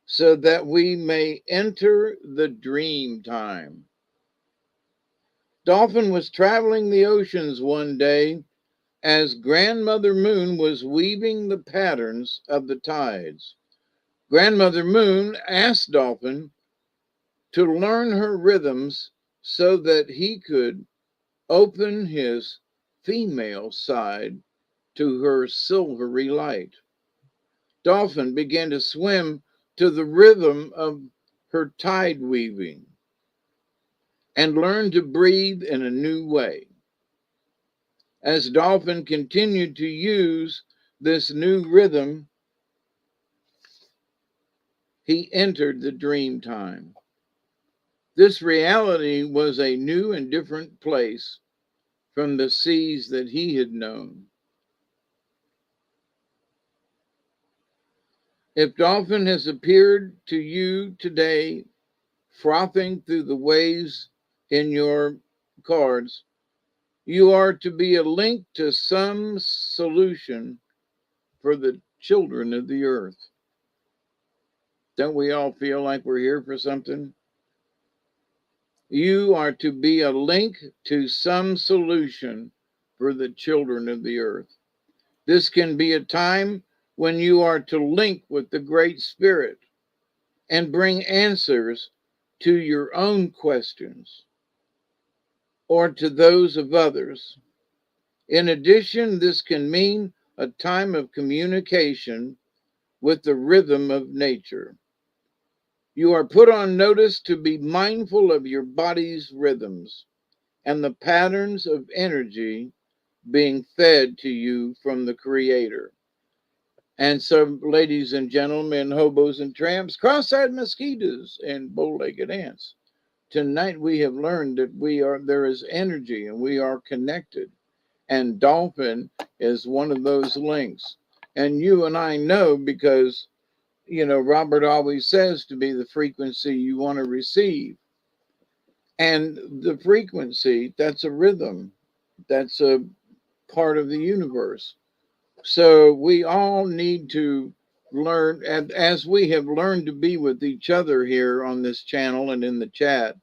so that we may enter the dream time. Dolphin was traveling the oceans one day as Grandmother Moon was weaving the patterns of the tides. Grandmother Moon asked Dolphin to learn her rhythms so that he could open his female side to her silvery light. Dolphin began to swim to the rhythm of her tide weaving and learned to breathe in a new way. As Dolphin continued to use this new rhythm, he entered the dream time. This reality was a new and different place from the seas that he had known. If Dolphin has appeared to you today frothing through the waves in your cards. You are to be a link to some solution for the children of the earth. Don't we all feel like we're here for something? You are to be a link to some solution for the children of the earth. This can be a time when you are to link with the Great Spirit and bring answers to your own questions or to those of others. In addition, this can mean a time of communication with the rhythm of nature. You are put on notice to be mindful of your body's rhythms and the patterns of energy being fed to you from the Creator. And so, ladies and gentlemen, hobos and tramps, cross-eyed mosquitoes, and bow-legged ants, tonight we have learned that there is energy and we are connected. And dolphin is one of those links. And you and I know because, Robert always says to be the frequency you want to receive. And the frequency, that's a rhythm. That's a part of the universe. So we all need to learn, as we have learned to be with each other here on this channel and in the chat,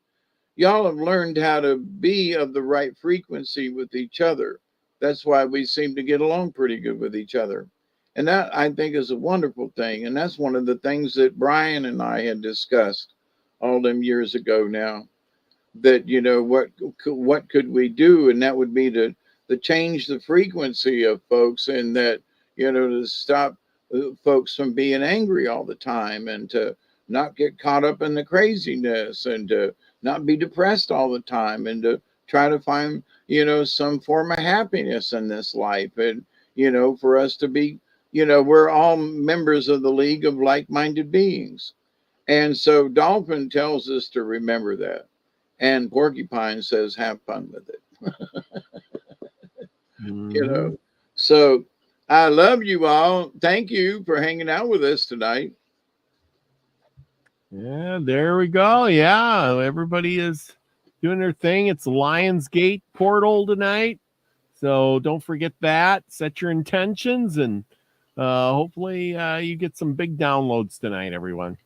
y'all have learned how to be of the right frequency with each other. That's why we seem to get along pretty good with each other. And that, I think, is a wonderful thing. And that's one of the things that Brian and I had discussed all them years ago now, that, what could we do? And that would be to change the frequency of folks, and that, to stop folks from being angry all the time, and to not get caught up in the craziness, and to not be depressed all the time, and to try to find, some form of happiness in this life. And, for us to be, we're all members of the League of Like-Minded Beings. And so Dolphin tells us to remember that. And Porcupine says, have fun with it. So I love you all. Thank you for hanging out with us tonight. Yeah, there we go. Yeah, everybody is doing their thing. It's Lionsgate portal tonight. So don't forget that. Set your intentions, and hopefully you get some big downloads tonight, everyone.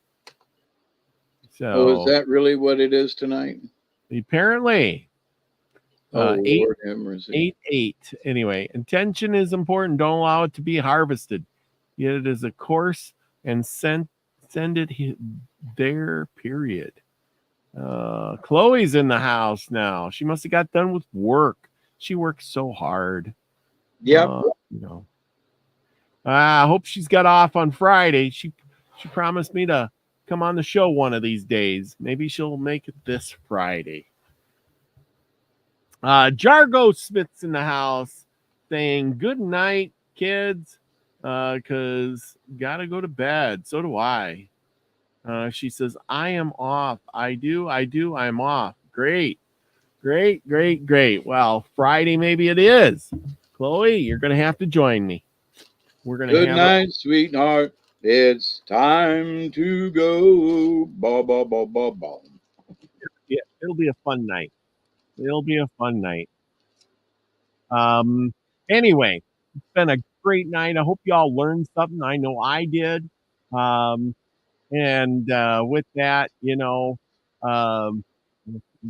So is that really what it is tonight? Apparently. Lord have mercy. 8. Anyway, intention is important. Don't allow it to be harvested. Yet it is a course, and send it there, period. Chloe's in the house now. She must have got done with work. She works so hard. Yep. I hope she's got off on Friday. She promised me to come on the show one of these days. Maybe she'll make it this Friday. Jargo Smith's in the house saying good night, kids, because gotta go to bed. So do I. She says, I am off. I do. I'm off. Great. Well, Friday maybe it is. Chloe, you're going to have to join me. We're going to Good night, sweetheart. It's time to go. Ba, ba, ba, ba, ba. Yeah, it'll be a fun night. Anyway, it's been a great night. I hope y'all learned something. I know I did. And with that,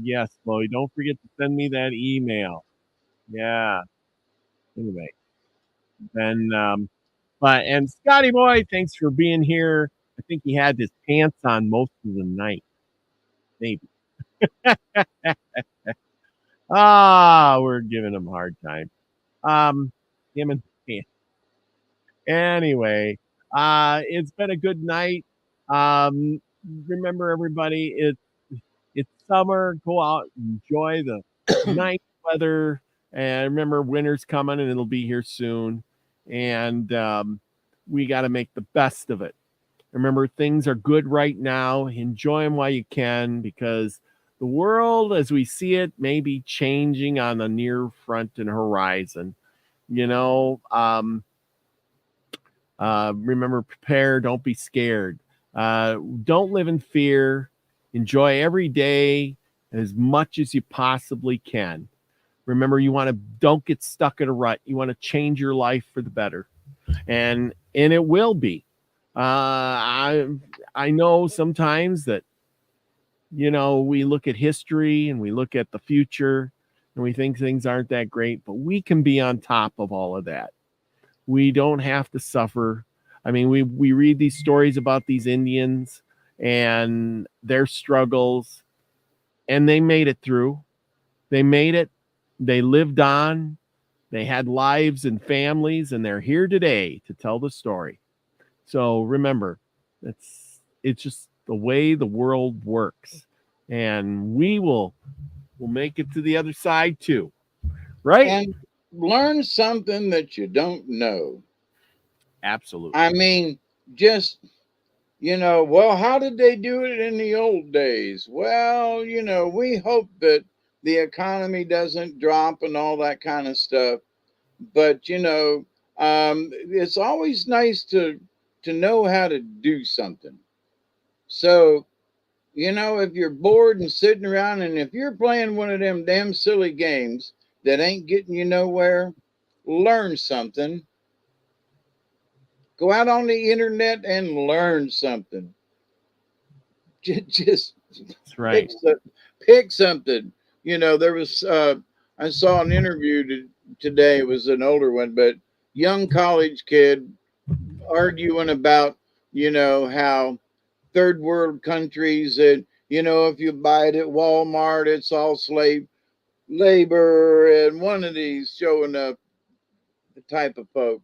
yes, Chloe, don't forget to send me that email. Yeah. Anyway, then, and Scotty boy, thanks for being here. I think he had his pants on most of the night. Maybe. We're giving him a hard time. Him and anyway, it's been a good night. Remember, everybody, it's summer. Go out, enjoy the nice weather, and remember, winter's coming, and it'll be here soon. And we got to make the best of it. Remember, things are good right now. Enjoy them while you can, because the world, as we see it, may be changing on the near front and horizon. Remember, prepare. Don't be scared. Don't live in fear. Enjoy every day as much as you possibly can. Remember, don't get stuck in a rut. You want to change your life for the better, and it will be. I know sometimes that we look at history and we look at the future and we think things aren't that great, but we can be on top of all of that. We don't have to suffer. I mean, we read these stories about these Indians and their struggles, and they made it through. They made it. They lived on. They had lives and families, and they're here today to tell the story. So remember, it's just the way the world works, and we'll make it to the other side too, right? And learn something that you don't know. Absolutely. I mean, just, well, how did they do it in the old days? Well, we hope that the economy doesn't drop and all that kind of stuff. But, it's always nice to know how to do something. So, if you're bored and sitting around, and if you're playing one of them damn silly games that ain't getting you nowhere, learn something. Go out on the internet and learn something. Just That's right. pick something. There was I saw an interview today. It was an older one, but young college kid arguing about how third world countries, and if you buy it at Walmart, it's all slave labor, and one of these showing up the type of folk.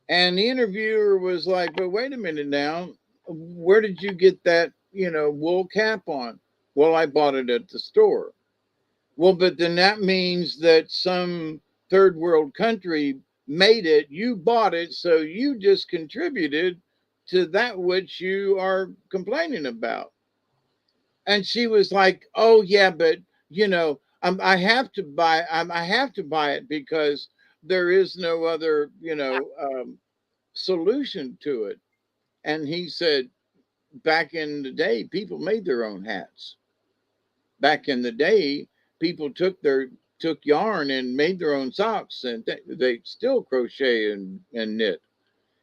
And the interviewer was like, but wait a minute now, where did you get that, wool cap on? Well, I bought it at the store. Well, but then that means that some third world country made it, you bought it, so you just contributed to that which you are complaining about. And she was like, oh yeah, but I have to buy, I have to buy it because there is no other, solution to it. And he said, back in the day, people made their own hats. Back in the day, people took yarn and made their own socks, and they still crochet and knit.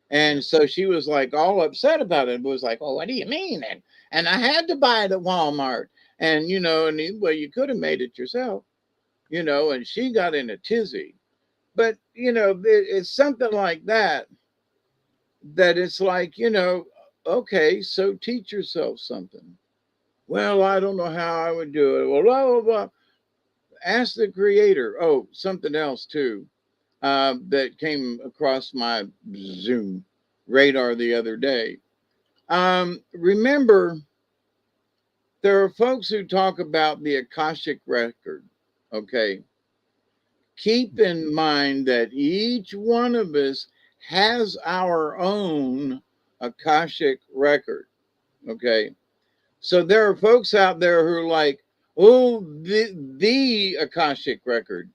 And so she was like all upset about it. Was like, "Oh, what do you mean?" And I had to buy it at Walmart, and well, you could have made it yourself, And she got in a tizzy, but it's something like that. That it's like, okay, so teach yourself something. Well, I don't know how I would do it. Well, blah blah blah. Ask the creator. Oh, something else too, that came across my Zoom radar the other day. Remember, there are folks who talk about the Akashic record. Okay. Keep in mind that each one of us has our own Akashic record. Okay. So there are folks out there who are like, oh, the Akashic record.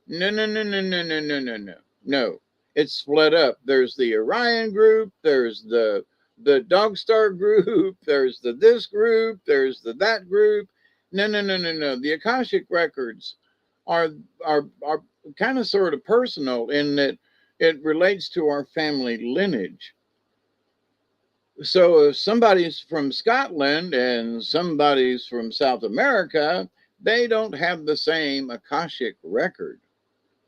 No, no, no, no, no, no, no, no, no. No. It's split up. There's the Orion group, there's the Dog Star group, there's the this group, there's the that group. No, no, no, no, no. The Akashic records are are kind of sort of personal in that it relates to our family lineage. So if somebody's from Scotland and somebody's from South America, they don't have the same Akashic record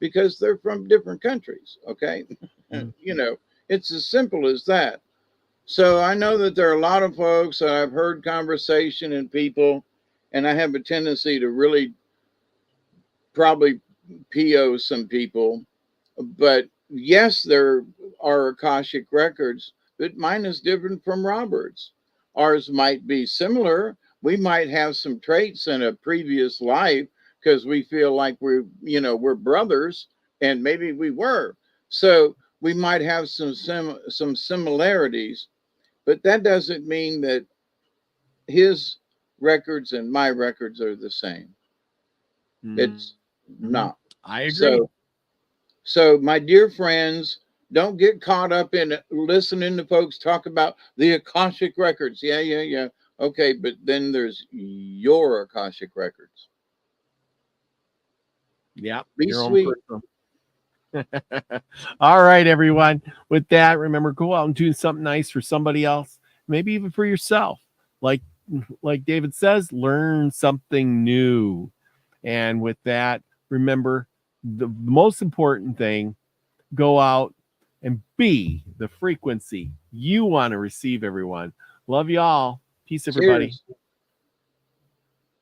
because they're from different countries. Okay. Mm. It's as simple as that. So I know that there are a lot of folks that I've heard conversation and people, and I have a tendency to really probably PO some people. But yes, there are Akashic records, but mine is different from Robert's. Ours might be similar. We might have some traits in a previous life because we feel like we're brothers, and maybe we were. So we might have some similarities, but that doesn't mean that his records and my records are the same. It's not. I agree. So, my dear friends, don't get caught up in listening to folks talk about the Akashic records. Yeah, yeah, yeah. Okay, but then there's your Akashic records. Yeah, Be your own sweet. personal. All right, everyone. With that, remember, go out and do something nice for somebody else, maybe even for yourself. Like David says, learn something new. And with that, remember the most important thing, go out and be the frequency you want to receive, everyone. Love you all. Peace, everybody. Cheers.